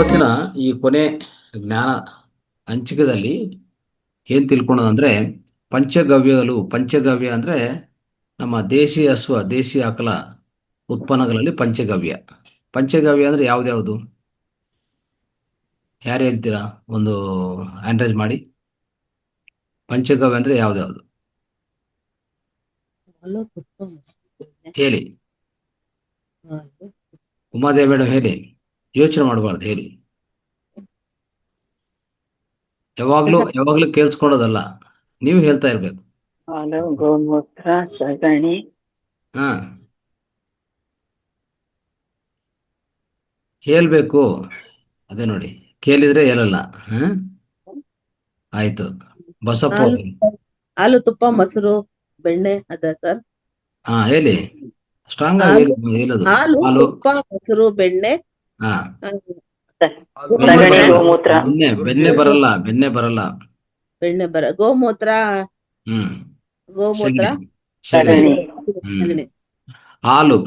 ಇವತ್ತಿನ ಈ ಕೊನೆ ಜ್ಞಾನ ಹಂಚಿಕೆದಲ್ಲಿ ಏನು ತಿಳ್ಕೊಳ್ಳೋದಂದ್ರೆ ಪಂಚಗವ್ಯ ಅಂದ್ರೆ ನಮ್ಮ ದೇಶಿ ಹಸುವ ದೇಶಿ ಆಕಳ ಉತ್ಪನ್ನಗಳಲ್ಲಿ ಪಂಚಗವ್ಯ ಅಂದ್ರೆ ಯಾವ್ದ್ಯಾವುದು? ಯಾರು ಹೇಳ್ತೀರಾ? ಒಂದು ಆಂಡ್ರೈಸ್ ಮಾಡಿ. ಪಂಚಗವ್ಯ ಅಂದ್ರೆ ಯಾವ್ದ್ಯಾವುದು ಹಾಲು, ತುಪ್ಪ, ಮೊಸರು, ಬೆಣ್ಣೆ, ಹೇಳಿ. ಹಾಲು, ಉಮಾದೇವಿ ಮೇಡಮ್ ಹೇಳಿ. ಯೋಚನೆ ಮಾಡಬಾರ್ದು, ಹೇಳಿ. ಯಾವಾಗ್ಲೂ ಕೇಳಿಸ್ಕೊಳ್ಳೋದಲ್ಲ, ನೀವು ಹೇಳ್ತಾ ಇರ್ಬೇಕು. ಹಾಲು, ಗೋಮೂತ್ರ, ಸಗಣಿ, ಹಾ, ಹೇಳ್ಬೇಕು. ಅದೇ ನೋಡಿ, ಕೇಳಿದ್ರೆ ಹೇಳಲ್ಲ. ಹಾ, ಆಯ್ತು. ಬಸಪ್ಪ ಹಾಲು, ಅವ್ರು. ಹಾಲು, ತುಪ್ಪ, ಮೊಸರು, ಬೆಣ್ಣೆ ಅದ ಸರ್. ಹಾ, ಹೇಳಿ. ಸ್ಟ್ರಾಂಗ್ ಆಗಿ ಹಾಲು, ಹೇಳಿ, ಹೇಳೋದು. ಹಾಲು, ಹಾಲು. ತುಪ್ಪ, ಮೊಸರು, ಬೆಣ್ಣೆ, ಹಾ, ಆ, ಬೆಣ್ಣೆ ಗೋಮೂತ್ರ, ಬರಲ್ಲ. ಬೆಣ್ಣೆ ಬರಲ್ಲ. ಗೋಮೂತ್ರ, ಹ್ಮ್. ಗೋಮೂತ್ರ, ಸಗಣಿ. ಸಗಣಿ. ಸಗಣಿ, ಹ್ಮ್. ಸಗಣಿ.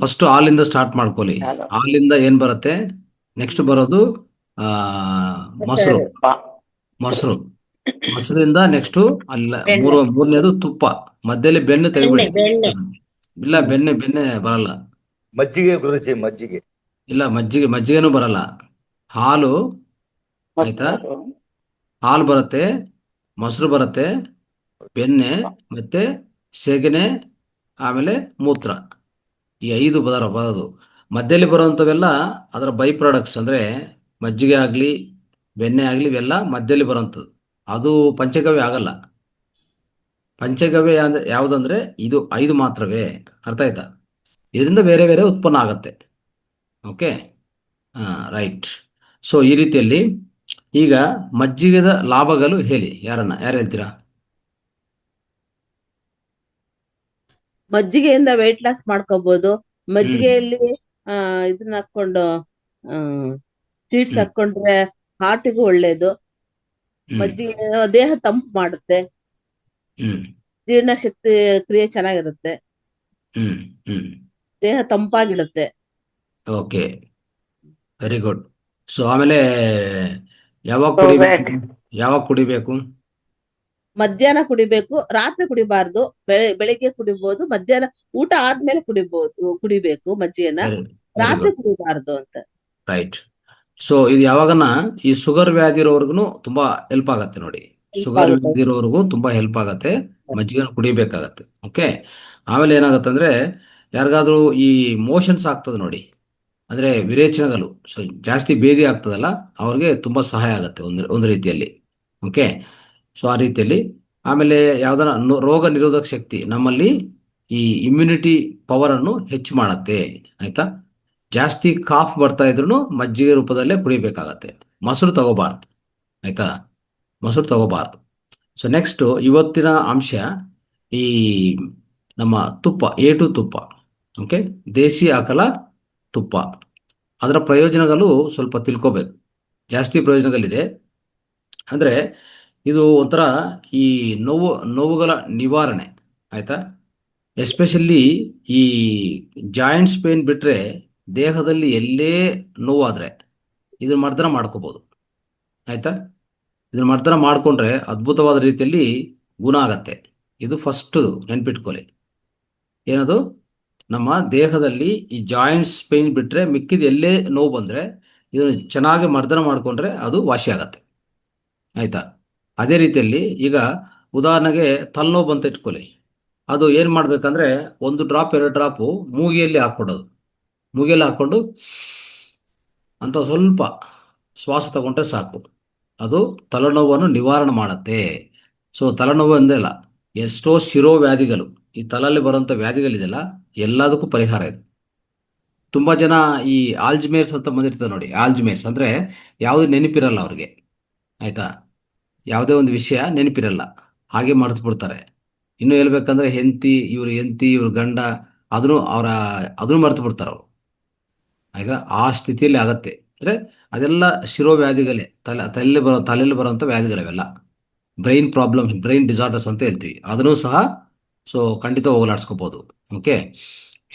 ಫಸ್ಟ್ ಹಾಲಿಂದ ಸ್ಟಾರ್ಟ್ ಮಾಡ್ಕೊಳ್ಳಿ. ಹಾಲಿಂದ ಏನ್ ಬರುತ್ತೆ? ನೆಕ್ಸ್ಟ್ ಬರೋದು ಆ ಮೊಸರು. ಮೊಸರು ಮೊಸರಿಂದ ನೆಕ್ಸ್ಟ್ ಅಲ್ಲ, ಮೂರನೇದು ತುಪ್ಪ. ಮಧ್ಯದಲ್ಲಿ ಬೆಣ್ಣೆ ತೆಗಿಬಿಡಿ. ಇಲ್ಲ, ಬೆಣ್ಣೆ ಬರಲ್ಲ. ಮಜ್ಜಿಗೆ ಗುರುಜಿ, ಮಜ್ಜಿಗೆ. ಇಲ್ಲ, ಮಜ್ಜಿಗೆನೂ ಬರಲ್ಲ. ಹಾಲು. ಆಯ್ತಾ? ಹಾಲು ಬರುತ್ತೆ, ಮೊಸರು ಬರುತ್ತೆ, ಬೆಣ್ಣೆ, ಮತ್ತೆ ಸೆಗಣೆ, ಆಮೇಲೆ ಮೂತ್ರ. ಈ 5 ಬರೋದು. ಮಧ್ಯದಲ್ಲಿ ಬರುವಂಥವೆಲ್ಲ ಅದರ ಬೈ ಪ್ರಾಡಕ್ಟ್ಸ್. ಅಂದ್ರೆ ಮಜ್ಜಿಗೆ ಆಗಲಿ, ಬೆಣ್ಣೆ ಆಗಲಿ, ಇವೆಲ್ಲ ಮಧ್ಯದಲ್ಲಿ ಬರುವಂಥದ್ದು. ಅದು ಪಂಚಗವ್ಯ ಆಗಲ್ಲ. ಪಂಚಗವ್ಯ ಅಂದ್ರೆ ಯಾವುದಂದ್ರೆ ಇದು 5 ಮಾತ್ರವೇ. ಅರ್ಥ ಆಯ್ತಾ? ಇದರಿಂದ ಬೇರೆ ಬೇರೆ ಉತ್ಪನ್ನ ಆಗತ್ತೆ. Okay, right. ಸೊ ಈ ರೀತಿಯಲ್ಲಿ ಈಗ ಮಜ್ಜಿಗೆದ ಲಾಭಗಳು ಹೇಳಿ. ಯಾರು ಹೇಳ್ತೀರಾ? ಮಜ್ಜಿಗೆಯಿಂದ ವೆಯ್ಟ್ ಲಾಸ್ ಮಾಡ್ಕೋಬಹುದು. ಹ್ಮ್. ಮಜ್ಜಿಗೆಯಲ್ಲಿ ಇದನ್ನ ಹಾಕೊಂಡು ಸೀಡ್ಸ್ ಹ್ಮ್. ಹಾಕೊಂಡ್ರೆ ಹಾರ್ಟಿಗೂ ಒಳ್ಳೇದು. ಹ್ಮ್. ಮಜ್ಜಿಗೆ ದೇಹ ತಂಪು ಮಾಡುತ್ತೆ. ಹ್ಮ್. ಜೀರ್ಣಶಕ್ತಿ ಕ್ರಿಯೆ ಚೆನ್ನಾಗಿರುತ್ತೆ. ಹ್ಮ್. ಹ್ಮ್. ದೇಹ ತಂಪಾಗಿಡುತ್ತೆ. Okay, very good. ಸೊ ಆಮೇಲೆ ಯಾವಾಗ ಕುಡಿಬೇಕು? ಯಾವಾಗ ಕುಡಿಬೇಕು? ಮಧ್ಯಾಹ್ನ ಕುಡಿಬೇಕು, ರಾತ್ರಿ ಕುಡಿಬಾರ್ದು. ಬೆಳಿಗ್ಗೆ ಕುಡಿಬಹುದು, ಮಧ್ಯಾಹ್ನ ಊಟ ಆದ್ಮೇಲೆ ಕುಡಿಬೇಕು ಮಜ್ಜಿಗೆನ. ವೆರಿ ವೆರಿ ರಾತ್ರಿ ಗುಡ್. ಕುಡಿಬಾರ್ದು ಅಂತ. ರೈಟ್. ಸೊ ಇದು ಯಾವಾಗನ ಈ ಶುಗರ್ ವ್ಯಾಧಿ ಇರೋರ್ಗು ತುಂಬಾ ಹೆಲ್ಪ್ ಆಗತ್ತೆ ನೋಡಿ. ಹೆಲ್ಪ್ ಶುಗರ್ ಆಗುತ್ತೆ. ವ್ಯಾಧಿ ಇರೋರ್ಗು ತುಂಬಾ ಹೆಲ್ಪ್ ಆಗತ್ತೆ. ಮಜ್ಜಿಗೆ ಕುಡಿಬೇಕಾಗತ್ತೆ. ಓಕೆ. ಆಮೇಲೆ ಏನಾಗತ್ತೆ ಅಂದ್ರೆ, ಯಾರಿಗಾದ್ರೂ ಈ ಮೋಷನ್ಸ್ ಆಗ್ತದೆ ನೋಡಿ, ಅಂದ್ರೆ ವಿರೇಚನಗಳು ಜಾಸ್ತಿ ಬೇದಿ ಆಗ್ತದಲ್ಲ, ಅವ್ರಿಗೆ ತುಂಬಾ ಸಹಾಯ ಆಗುತ್ತೆ ಒಂದು ರೀತಿಯಲ್ಲಿ. ಓಕೆ. ಸೊ ಆ ರೀತಿಯಲ್ಲಿ ಆಮೇಲೆ ಯಾವ್ದಾರ ರೋಗ ನಿರೋಧಕ ಶಕ್ತಿ ನಮ್ಮಲ್ಲಿ ಈ ಇಮ್ಯುನಿಟಿ ಪವರ್ ಅನ್ನು ಹೆಚ್ಚು ಮಾಡತ್ತೆ. ಆಯ್ತಾ? ಜಾಸ್ತಿ ಕಾಫ್ ಬರ್ತಾ ಇದ್ರು ಮಜ್ಜಿಗೆ ರೂಪದಲ್ಲೇ ಕುಡಿಬೇಕಾಗತ್ತೆ. ಮೊಸರು ತಗೋಬಾರ್ದು. ಆಯ್ತಾ? ಮೊಸರು ತಗೋಬಾರ್ದು. ಸೊ ನೆಕ್ಸ್ಟ್ ಇವತ್ತಿನ ಅಂಶ ಈ ನಮ್ಮ ತುಪ್ಪ. ಓಕೆ. ದೇಸಿ ಆಕಳ ತುಪ್ಪ, ಅದರ ಪ್ರಯೋಜನಗಳು ಸ್ವಲ್ಪ ತಿಳ್ಕೋಬೇಕು. ಜಾಸ್ತಿ ಪ್ರಯೋಜನಗಳಿದೆ. ಅಂದ್ರೆ ಇದು ಒಂಥರ ಈ ನೋವುಗಳ ನಿವಾರಣೆ. ಆಯ್ತಾ? ಎಸ್ಪೆಷಲಿ ಈ ಜಾಯಿಂಟ್ಸ್ ಪೇನ್ ಬಿಟ್ರೆ ದೇಹದಲ್ಲಿ ಎಲ್ಲೇ ನೋವಾದ್ರೆ ಇದನ್ನ ಮರ್ದನ ಮಾಡ್ಕೋಬಹುದು. ಆಯ್ತಾ? ಇದನ್ನ ಮರ್ದನ ಮಾಡ್ಕೊಂಡ್ರೆ ಅದ್ಭುತವಾದ ರೀತಿಯಲ್ಲಿ ಗುಣ ಆಗತ್ತೆ. ಇದು ಫಸ್ಟ್ ನೆನ್ಪಿಟ್ಕೊಳ್ಳಿ. ಏನದು? ನಮ್ಮ ದೇಹದಲ್ಲಿ ಈ ಜಾಯಿಂಟ್ಸ್ ಪೇನ್ ಬಿಟ್ರೆ ಮಿಕ್ಕಿದ ಎಲ್ಲೇ ನೋವು ಬಂದ್ರೆ ಇದನ್ನು ಚೆನ್ನಾಗಿ ಮರ್ದನ ಮಾಡ್ಕೊಂಡ್ರೆ ಅದು ವಾಸಿ ಆಗತ್ತೆ. ಆಯ್ತಾ? ಅದೇ ರೀತಿಯಲ್ಲಿ ಈಗ ಉದಾಹರಣೆಗೆ ತಲೆನೋವು ಬಂತ ಇಟ್ಕೊಳ್ಳಿ. ಅದು ಏನು ಮಾಡ್ಬೇಕಂದ್ರೆ 1 ಡ್ರಾಪ್ 2 ಡ್ರಾಪು ಮೂಗಿಯಲ್ಲಿ ಹಾಕ್ಕೊಂಡು ಅಂತ ಸ್ವಲ್ಪ ಶ್ವಾಸ ತಗೊಂಡ್ರೆ ಸಾಕು. ಅದು ತಲೆನೋವನ್ನು ನಿವಾರಣೆ ಮಾಡತ್ತೆ. ಸೊ ತಲೆನೋವು ಅಂದಲ್ಲ, ಎಷ್ಟೋ ಶಿರೋವ್ಯಾಧಿಗಳು, ಈ ತಲೆಯಲ್ಲಿ ಬರುವಂಥ ವ್ಯಾಧಿಗಳಿದೆಯಲ್ಲ, ಎಲ್ಲದಕ್ಕೂ ಪರಿಹಾರ ಇದೆ. ತುಂಬಾ ಜನ ಈ ಆಲ್ಜ್ಮೇರ್ಸ್ ಅಂತ ಬಂದಿರ್ತದೆ ನೋಡಿ. ಆಲ್ಜ್ಮೇರ್ಸ್ ಅಂದ್ರೆ ಯಾವುದು ನೆನಪಿರಲ್ಲ ಅವ್ರಿಗೆ. ಆಯ್ತಾ? ಯಾವುದೇ ಒಂದು ವಿಷಯ ನೆನಪಿರಲ್ಲ, ಹಾಗೆ ಮರೆತು ಬಿಡ್ತಾರೆ. ಇನ್ನು ಹೇಳ್ಬೇಕಂದ್ರೆ ಹೆಂಡತಿ ಇವ್ರ ಗಂಡ ಅದನ್ನು ಮರೆತು ಬಿಡ್ತಾರೆ ಅವರು. ಆಯ್ತಾ? ಆ ಸ್ಥಿತಿಯಲ್ಲಿ ಆಗತ್ತೆ. ಅಂದ್ರೆ ಅದೆಲ್ಲ ಶಿರೋವ್ಯಾಧಿಗಳೇ. ತಲೆಯಲ್ಲಿ ಬರುವಂಥ ವ್ಯಾಧಿಗಳವೆಲ್ಲ. ಬ್ರೈನ್ ಪ್ರಾಬ್ಲಮ್ಸ್, ಬ್ರೈನ್ ಡಿಸಾರ್ಡರ್ಸ್ ಅಂತ ಹೇಳ್ತೀವಿ. ಅದನ್ನು ಸಹ ಸೊ ಖಂಡಿತ ಹೋಗಲಾಡಿಸ್ಕೋಬಹುದು. ಓಕೆ.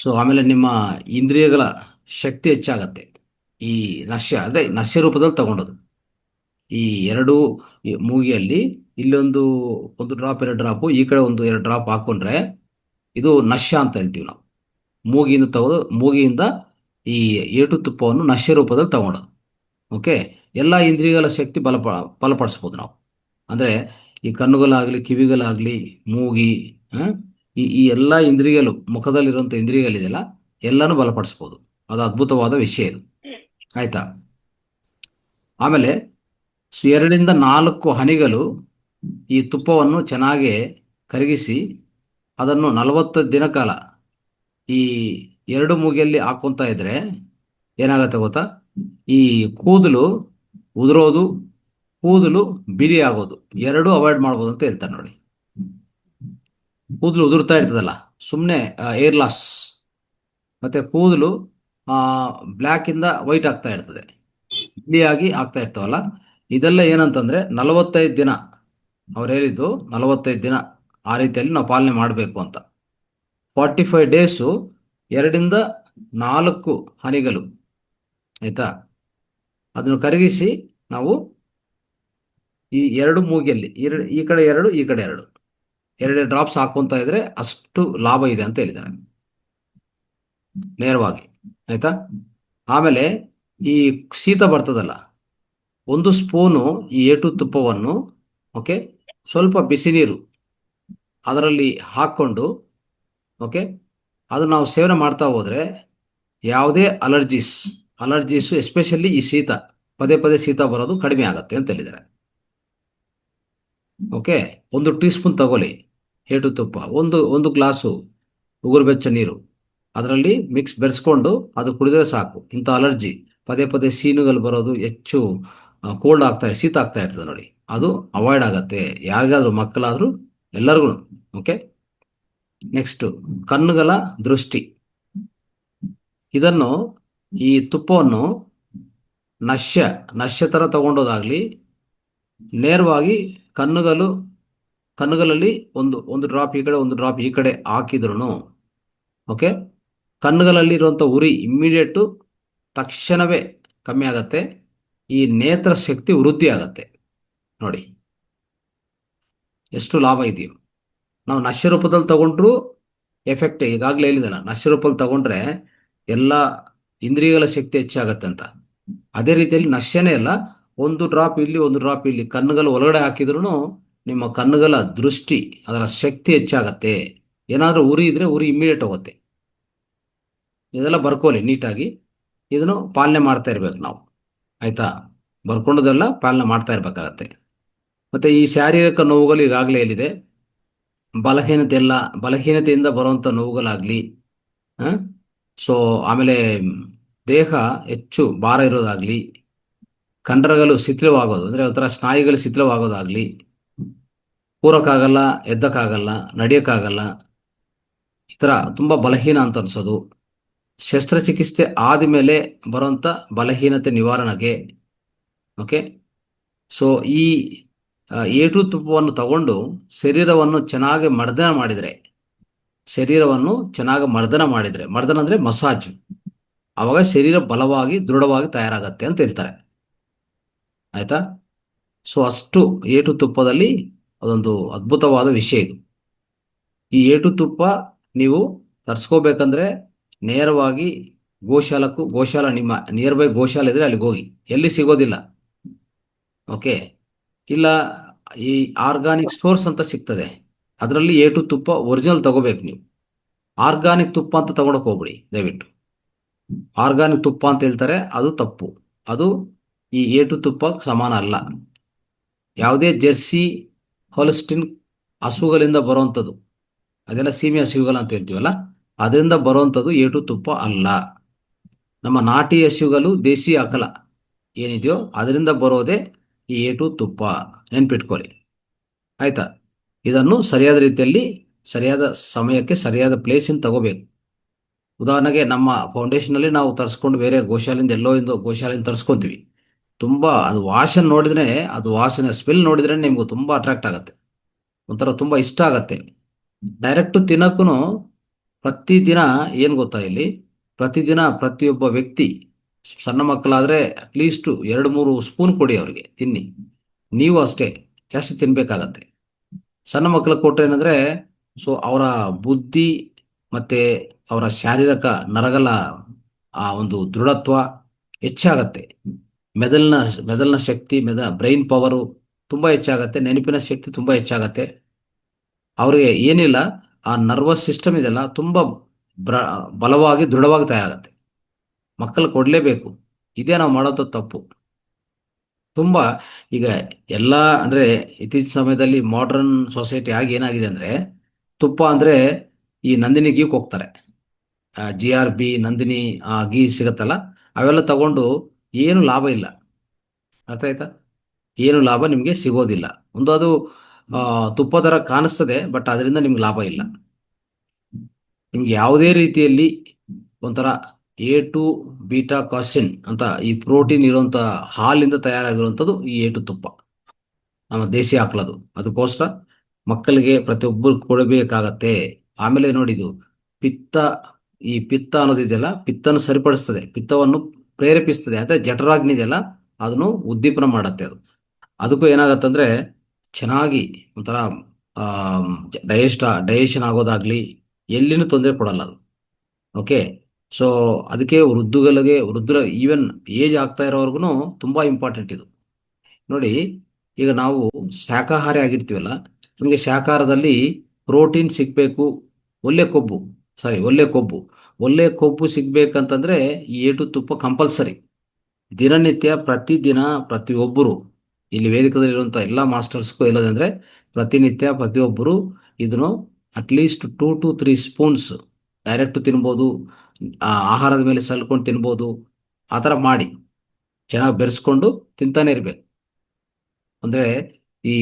ಸೊ ಆಮೇಲೆ ನಿಮ್ಮ ಇಂದ್ರಿಯಗಳ ಶಕ್ತಿ ಹೆಚ್ಚಾಗತ್ತೆ. ಈ ನಶ್ಯ ಅಂದರೆ ನಶ್ಯ ರೂಪದಲ್ಲಿ ತಗೊಂಡದು. ಈ ಎರಡು ಈ ಮೂಗಿಯಲ್ಲಿ ಇಲ್ಲೊಂದು ಒಂದು ಡ್ರಾಪ್ ಎರಡು ಡ್ರಾಪು ಈ ಕಡೆ ಒಂದು ಎರಡು ಡ್ರಾಪ್ ಹಾಕೊಂಡ್ರೆ ಇದು ನಶ್ಯ ಅಂತ ಹೇಳ್ತೀವಿ ನಾವು. ಮೂಗಿಯಿಂದ ತೆಗೆದು ಮೂಗಿಯಿಂದ ಈ ಏಟು ತುಪ್ಪವನ್ನು ನಶ್ಯ ರೂಪದಲ್ಲಿ ತಗೊಳ್ಳೋದು. ಓಕೆ. ಎಲ್ಲ ಇಂದ್ರಿಯಗಳ ಶಕ್ತಿ ಬಲಪಡಿಸ್ಬೋದು ನಾವು. ಅಂದರೆ ಈ ಕಣ್ಣುಗಳಾಗಲಿ ಕಿವಿಗಳಾಗಲಿ ಮೂಗಿ, ಆ, ಈ ಎಲ್ಲ ಇಂದ್ರಿಯಗಳು ಮುಖದಲ್ಲಿರುವಂಥ ಇಂದ್ರಿಯಗಳಿದೆಯಲ್ಲ ಎಲ್ಲನೂ ಬಲಪಡಿಸ್ಬೋದು. ಅದು ಅದ್ಭುತವಾದ ವಿಷಯ ಇದು. ಆಯ್ತಾ. ಆಮೇಲೆ 2 4 ಹನಿಗಳು ಈ ತುಪ್ಪವನ್ನು ಚೆನ್ನಾಗಿ ಕರಗಿಸಿ ಅದನ್ನು 40 ದಿನ ಕಾಲ ಈ ಎರಡು ಮೂಗಿಯಲ್ಲಿ ಹಾಕ್ಕೊಂತ ಇದ್ರೆ ಏನಾಗತ್ತೆ ಗೊತ್ತಾ? ಈ ಕೂದಲು ಉದುರೋದು, ಕೂದಲು ಬಿಳಿ ಆಗೋದು ಎರಡೂ ಅವಾಯ್ಡ್ ಮಾಡ್ಬೋದು ಅಂತ ಹೇಳ್ತಾರೆ ನೋಡಿ. ಕೂದಲು ಉದುರ್ತಾ ಇರ್ತದಲ್ಲ, ಸುಮ್ಮನೆ ಏರ್ ಲಾಸ್, ಮತ್ತೆ ಕೂದಲು ಬ್ಲ್ಯಾಕಿಂದ ವೈಟ್ ಆಗ್ತಾ ಇರ್ತದೆ, ಬಿಳಿಯಾಗಿ ಆಗ್ತಾ ಇರ್ತಾವಲ್ಲ, ಇದೆಲ್ಲ ಏನಂತಂದ್ರೆ 45 ದಿನ ಅವ್ರು ಹೇಳಿದ್ದು 45 ದಿನ ಆ ರೀತಿಯಲ್ಲಿ ನಾವು ಪಾಲನೆ ಮಾಡಬೇಕು ಅಂತ. 45 ಡೇಸು 2 4 ಹನಿಗಳು, ಆಯ್ತಾ, ಅದನ್ನು ಕರಗಿಸಿ ನಾವು ಈ ಎರಡು ಮೂಗಿಯಲ್ಲಿ ಈ ಕಡೆ ಎರಡು ಈ ಕಡೆ ಎರಡು ಡ್ರಾಪ್ಸ್ ಹಾಕೊಂತ ಇದ್ರೆ ಅಷ್ಟು ಲಾಭ ಇದೆ ಅಂತ ಹೇಳಿದ್ದಾರೆ ನೇರವಾಗಿ. ಆಯ್ತಾ. ಆಮೇಲೆ ಈ ಶೀತ ಬರ್ತದಲ್ಲ, 1 ಸ್ಪೂನು ಈ ಏಟು ತುಪ್ಪವನ್ನು, ಓಕೆ, ಸ್ವಲ್ಪ ಬಿಸಿ ನೀರು ಅದರಲ್ಲಿ ಹಾಕ್ಕೊಂಡು, ಓಕೆ, ಅದು ನಾವು ಸೇವನೆ ಮಾಡ್ತಾ ಹೋದರೆ ಯಾವುದೇ ಅಲರ್ಜೀಸು ಎಸ್ಪೆಷಲಿ ಈ ಶೀತ, ಪದೇ ಪದೇ ಶೀತ ಬರೋದು ಕಡಿಮೆ ಆಗುತ್ತೆ ಅಂತ ಹೇಳಿದ್ದಾರೆ. ಓಕೆ. 1 ಟೀ ಸ್ಪೂನ್ ತಗೊಳ್ಳಿ ಏಟು ತುಪ್ಪ, ಒಂದು ಗ್ಲಾಸು ಉಗುರು ಬೆಚ್ಚ ನೀರು ಅದರಲ್ಲಿ ಮಿಕ್ಸ್ ಬೆರೆಸ್ಕೊಂಡು ಅದು ಕುಡಿದ್ರೆ ಸಾಕು. ಇಂಥ ಅಲರ್ಜಿ ಪದೇ ಪದೇ ಸೀನುಗಳು ಬರೋದು, ಹೆಚ್ಚು ಕೋಲ್ಡ್ ಶೀತ ಆಗ್ತಾ ಇರ್ತದೆ ನೋಡಿ, ಅದು ಅವಾಯ್ಡ್ ಆಗತ್ತೆ. ಯಾರಿಗಾದ್ರೂ ಮಕ್ಕಳಾದ್ರೂ ಎಲ್ಲರಿಗೂ. ಓಕೆ. ನೆಕ್ಸ್ಟ್, ಕಣ್ಣುಗಳ ದೃಷ್ಟಿ. ಇದನ್ನು ಈ ತುಪ್ಪವನ್ನು ನಶ್ಯ ಥರ ತಗೊಂಡೋದಾಗ್ಲಿ, ನೇರವಾಗಿ ಕಣ್ಣುಗಳಲ್ಲಿ ಒಂದು ಡ್ರಾಪ್ ಈ ಕಡೆ ಒಂದು ಡ್ರಾಪ್ ಈ ಕಡೆ ಹಾಕಿದ್ರು, ಓಕೆ, ಕಣ್ಣುಗಳಲ್ಲಿ ಇರುವಂಥ ಉರಿ ಇಮ್ಮಿಡಿಯೇಟು ತಕ್ಷಣವೇ ಕಮ್ಮಿ ಆಗತ್ತೆ. ಈ ನೇತ್ರ ಶಕ್ತಿ ವೃದ್ಧಿ ಆಗತ್ತೆ ನೋಡಿ, ಎಷ್ಟು ಲಾಭ ಇದೆಯೋ. ನಾವು ನಶ್ಯ ರೂಪದಲ್ಲಿ ತಗೊಂಡ್ರು ಎಫೆಕ್ಟ್ ಈಗಾಗಲೇ ಹೇಳಿದಲ್ಲ, ನಶ್ಯ ರೂಪದಲ್ಲಿ ತಗೊಂಡ್ರೆ ಎಲ್ಲ ಇಂದ್ರಿಯಗಳ ಶಕ್ತಿ ಹೆಚ್ಚಾಗತ್ತೆ ಅಂತ. ಅದೇ ರೀತಿಯಲ್ಲಿ ನಶ್ಯನೇ ಅಲ್ಲ, ಒಂದು ಡ್ರಾಪ್ ಇಲ್ಲಿ ಒಂದು ಡ್ರಾಪ್ ಇಲ್ಲಿ ಕಣ್ಣುಗಳ ಒಳಗಡೆ ಹಾಕಿದ್ರು ನಿಮ್ಮ ಕಣ್ಣುಗಳ ದೃಷ್ಟಿ, ಅದರ ಶಕ್ತಿ ಹೆಚ್ಚಾಗತ್ತೆ. ಏನಾದರೂ ಉರಿ ಇದ್ರೆ ಉರಿ ಇಮ್ಮಿಡಿಯೇಟ್ ಹೋಗುತ್ತೆ. ಇದೆಲ್ಲ ಬರ್ಕೊಳ್ಳಿ ನೀಟಾಗಿ, ಇದನ್ನು ಪಾಲನೆ ಮಾಡ್ತಾ ಇರ್ಬೇಕು ನಾವು. ಆಯ್ತಾ. ಬರ್ಕೊಂಡದೆಲ್ಲ ಪಾಲನೆ ಮಾಡ್ತಾ ಇರ್ಬೇಕಾಗತ್ತೆ. ಮತ್ತೆ ಈ ಶಾರೀರಿಕ ನೋವುಗಳು ಈಗಾಗಲೇ ಹೇಳಿದೆ. ಬಲಹೀನತೆಯಿಂದ ಬರುವಂಥ ನೋವುಗಳಾಗಲಿ, ಸೊ ಆಮೇಲೆ ದೇಹ ಹೆಚ್ಚು ಭಾರ ಇರೋದಾಗ್ಲಿ, ಕಂಡರಗಳು ಶಿಥಿಲವಾಗೋದು ಅಂದರೆ ಒಂಥರ ಸ್ನಾಯುಗಳು ಶಿಥಿಲವಾಗೋದಾಗ್ಲಿ, ಕೂರಕ್ಕಾಗಲ್ಲ, ಎದ್ದಕ್ಕಾಗಲ್ಲ, ನಡೆಯೋಕ್ಕಾಗಲ್ಲ, ಈ ಥರ ತುಂಬ ಬಲಹೀನ ಅಂತ ಅನ್ಸೋದು, ಶಸ್ತ್ರಚಿಕಿತ್ಸೆ ಆದಮೇಲೆ ಬರುವಂಥ ಬಲಹೀನತೆ ನಿವಾರಣೆಗೆ. ಓಕೆ. ಸೊ ಈ ಏಟು ತುಪ್ಪವನ್ನು ತಗೊಂಡು ಶರೀರವನ್ನು ಚೆನ್ನಾಗಿ ಮರ್ದನ ಮಾಡಿದರೆ, ಮರ್ದನ ಅಂದರೆ ಮಸಾಜ್, ಆವಾಗ ಶರೀರ ಬಲವಾಗಿ ದೃಢವಾಗಿ ತಯಾರಾಗತ್ತೆ ಅಂತ ಹೇಳ್ತಾರೆ. ಆಯ್ತಾ. ಸೊ ಅಷ್ಟು ಏಟು ತುಪ್ಪದಲ್ಲಿ ಅದೊಂದು ಅದ್ಭುತವಾದ ವಿಷಯ ಇದು. ಈ ಏಟು ತುಪ್ಪ ನೀವು ತರಿಸ್ಕೋಬೇಕಂದ್ರೆ ನೇರವಾಗಿ ಗೋಶಾಲ ನಿಮ್ಮ ನಿಯರ್ ಬೈ ಗೋಶಾಲೆ ಇದ್ರೆ ಅಲ್ಲಿಗೆ ಹೋಗಿ, ಎಲ್ಲಿ ಸಿಗೋದಿಲ್ಲ. ಓಕೆ. ಇಲ್ಲ, ಈ ಆರ್ಗಾನಿಕ್ ಸ್ಟೋರ್ಸ್ ಅಂತ ಸಿಗ್ತದೆ, ಅದರಲ್ಲಿ ಏಟು ತುಪ್ಪ ಒರಿಜಿನಲ್ ತಗೋಬೇಕು ನೀವು. ಆರ್ಗಾನಿಕ್ ತುಪ್ಪ ಅಂತ ತಗೊಳಕ್ ಹೋಗ್ಬಿಡಿ ದಯವಿಟ್ಟು. ಆರ್ಗಾನಿಕ್ ತುಪ್ಪ ಅಂತ ಹೇಳ್ತಾರೆ, ಅದು ತಪ್ಪು. ಅದು ಈ ಏಟು ತುಪ್ಪ ಸಮಾನ ಅಲ್ಲ. ಯಾವುದೇ ಜೆರ್ಸಿ, ಹೊಲಸ್ಟಿನ್ ಹಸುಗಳಿಂದ ಬರುವಂಥದ್ದು, ಅದೆಲ್ಲ ಸೀಮೆ ಹಸುಗಳು ಅಂತ ಹೇಳ್ತೀವಲ್ಲ, ಅದರಿಂದ ಬರುವಂಥದ್ದು ಏಟು ತುಪ್ಪ ಅಲ್ಲ. ನಮ್ಮ ನಾಟಿ ಹಸುಗಳು, ದೇಸಿ ಆಕಳ ಏನಿದೆಯೋ ಅದರಿಂದ ಬರೋದೇ ಈ ಏಟು ತುಪ್ಪ, ನೆನ್ಪಿಟ್ಕೊಳ್ಳಿ. ಆಯ್ತಾ. ಇದನ್ನು ಸರಿಯಾದ ರೀತಿಯಲ್ಲಿ, ಸರಿಯಾದ ಸಮಯಕ್ಕೆ, ಸರಿಯಾದ ಪ್ಲೇಸಿಂದ ತಗೋಬೇಕು. ಉದಾಹರಣೆಗೆ ನಮ್ಮ ಫೌಂಡೇಶನಲ್ಲಿ ನಾವು ತರಿಸ್ಕೊಂಡು ಬೇರೆ ಗೋಶಾಲೆಯಿಂದ ಗೋಶಾಲೆಯಿಂದ ತರಿಸ್ಕೊತೀವಿ. ತುಂಬ ಅದು ವಾಸನೆ ಸ್ಮೆಲ್ ನೋಡಿದ್ರೆ ನಿಮ್ಗೆ ತುಂಬ ಅಟ್ರಾಕ್ಟ್ ಆಗುತ್ತೆ, ಒಂಥರ ತುಂಬ ಇಷ್ಟ ಆಗತ್ತೆ. ಡೈರೆಕ್ಟು ತಿನ್ನಕ್ಕೂ ಪ್ರತಿದಿನ ಏನು ಗೊತ್ತಾ, ಇಲ್ಲಿ ಪ್ರತಿದಿನ ಪ್ರತಿಯೊಬ್ಬ ವ್ಯಕ್ತಿ ಸಣ್ಣ ಮಕ್ಕಳಾದರೆ ಅಟ್ಲೀಸ್ಟು 2-3 ಸ್ಪೂನ್ ಕೊಡಿ ಅವರಿಗೆ ತಿನ್ನಿ. ನೀವು ಅಷ್ಟೇ ಜಾಸ್ತಿ ತಿನ್ನಬೇಕಾಗತ್ತೆ. ಸಣ್ಣ ಮಕ್ಕಳಿಗೆ ಕೊಟ್ಟರೆ ಏನಂದರೆ ಸೊ ಅವರ ಬುದ್ಧಿ ಮತ್ತು ಅವರ ಶಾರೀರಿಕ ನರಗಳ ಆ ಒಂದು ದೃಢತ್ವ ಹೆಚ್ಚಾಗತ್ತೆ. ಮೆದುಳಿನ ಮೆದುಳಿನ ಶಕ್ತಿ ಬ್ರೈನ್ ಪವರು ತುಂಬ ಹೆಚ್ಚಾಗತ್ತೆ. ನೆನಪಿನ ಶಕ್ತಿ ತುಂಬ ಹೆಚ್ಚಾಗತ್ತೆ. ಅವರಿಗೆ ಏನಿಲ್ಲ, ಆ ನರ್ವಸ್ ಸಿಸ್ಟಮ್ ಇದೆಲ್ಲ ತುಂಬ ಬ್ರ ಬಲವಾಗಿ ದೃಢವಾಗಿ ತಯಾರಾಗತ್ತೆ. ಮಕ್ಕಳು ಕೊಡಲೇಬೇಕು. ಇದೇ ನಾವು ಮಾಡೋದು ತಪ್ಪು. ತುಂಬ ಈಗ ಎಲ್ಲ ಅಂದರೆ ಇತ್ತೀಚಿನ ಸಮಯದಲ್ಲಿ ಮಾಡ್ರನ್ ಸೊಸೈಟಿ ಆಗಿ ಏನಾಗಿದೆ ಅಂದರೆ, ತುಪ್ಪ ಅಂದರೆ ಈ ನಂದಿನಿ ಗೀಕ್ ಹೋಗ್ತಾರೆ. GRB ನಂದಿನಿ ಗೀ ಸಿಗತ್ತಲ್ಲ, ಅವೆಲ್ಲ ತಗೊಂಡು ಏನು ಲಾಭ ಇಲ್ಲ. ಅರ್ಥ ಆಯ್ತಾ? ಏನು ಲಾಭ ನಿಮಗೆ ಸಿಗೋದಿಲ್ಲ. ಒಂದು ಅದು ತುಪ್ಪ ಥರ ಕಾಣಿಸ್ತದೆ, ಬಟ್ ಅದರಿಂದ ನಿಮ್ಗೆ ಲಾಭ ಇಲ್ಲ. ನಿಮ್ಗೆ ಯಾವುದೇ ರೀತಿಯಲ್ಲಿ ಒಂಥರ A2 ಬೀಟಾ ಕಾಸಿನ್ ಅಂತ ಈ ಪ್ರೋಟೀನ್ ಇರುವಂಥ ಹಾಲಿಂದ ತಯಾರಾಗಿರುವಂಥದ್ದು ಈ A2 ತುಪ್ಪ, ನಮ್ಮ ದೇಸಿ ಹಾಕ್ಲದು. ಅದಕ್ಕೋಸ್ಕರ ಮಕ್ಕಳಿಗೆ ಪ್ರತಿಯೊಬ್ಬರು ಕೊಡಬೇಕಾಗತ್ತೆ. ಆಮೇಲೆ ನೋಡಿದು ಪಿತ್ತ, ಈ ಪಿತ್ತ ಅನ್ನೋದಿದೆಯಲ್ಲ, ಪಿತ್ತನ್ನು ಸರಿಪಡಿಸ್ತದೆ, ಪಿತ್ತವನ್ನು ಪ್ರೇರೇಪಿಸ್ತದೆ. ಅಂದರೆ ಜಠರಾಗ್ನಿ ಇದೆಯಲ್ಲ, ಅದನ್ನು ಉದ್ದೀಪನ ಮಾಡುತ್ತೆ. ಅದಕ್ಕೂ ಏನಾಗತ್ತಂದರೆ ಚೆನ್ನಾಗಿ ಒಂಥರ ಡೈಜೆಷನ್ ಆಗೋದಾಗ್ಲಿ ಎಲ್ಲಿನೂ ತೊಂದರೆ ಕೊಡಲ್ಲ ಅದು. ಓಕೆ. ಸೊ ಅದಕ್ಕೆ ವೃದ್ಧರ ಈವನ್ ಏಜ್ ಆಗ್ತಾ ಇರೋವರೆಗೂ ತುಂಬ ಇಂಪಾರ್ಟೆಂಟ್ ಇದು. ನೋಡಿ, ಈಗ ನಾವು ಶಾಕಾಹಾರಿ ಆಗಿರ್ತೀವಲ್ಲ, ನಮಗೆ ಶಾಕಾಹಾರದಲ್ಲಿ ಪ್ರೋಟೀನ್ ಸಿಗಬೇಕು, ಒಳ್ಳೆ ಕೊಬ್ಬು ಒಳ್ಳೆ ಕೊಬ್ಬು ಸಿಗ್ಬೇಕಂತಂದರೆ ಈ A2 ತುಪ್ಪ ಕಂಪಲ್ಸರಿ. ದಿನನಿತ್ಯ ಪ್ರತಿದಿನ ಪ್ರತಿಯೊಬ್ಬರು, ಇಲ್ಲಿ ವೇದಿಕದಲ್ಲಿರುವಂಥ ಎಲ್ಲ ಮಾಸ್ಟರ್ಸ್ಗೂ ಹೇಳೋದಂದರೆ, ಪ್ರತಿನಿತ್ಯ ಪ್ರತಿಯೊಬ್ಬರು ಇದನ್ನು ಅಟ್ಲೀಸ್ಟ್ 2 to 3 ಸ್ಪೂನ್ಸ್ ಡೈರೆಕ್ಟ್ ತಿನ್ಬೋದು, ಆಹಾರದ ಮೇಲೆ ಸಲ್ಕೊಂಡು ತಿನ್ಬೋದು. ಆ ಥರ ಮಾಡಿ ಚೆನ್ನಾಗಿ ಬೆರೆಸ್ಕೊಂಡು ತಿಂತಾನೆ ಇರಬೇಕು. ಅಂದರೆ ಈ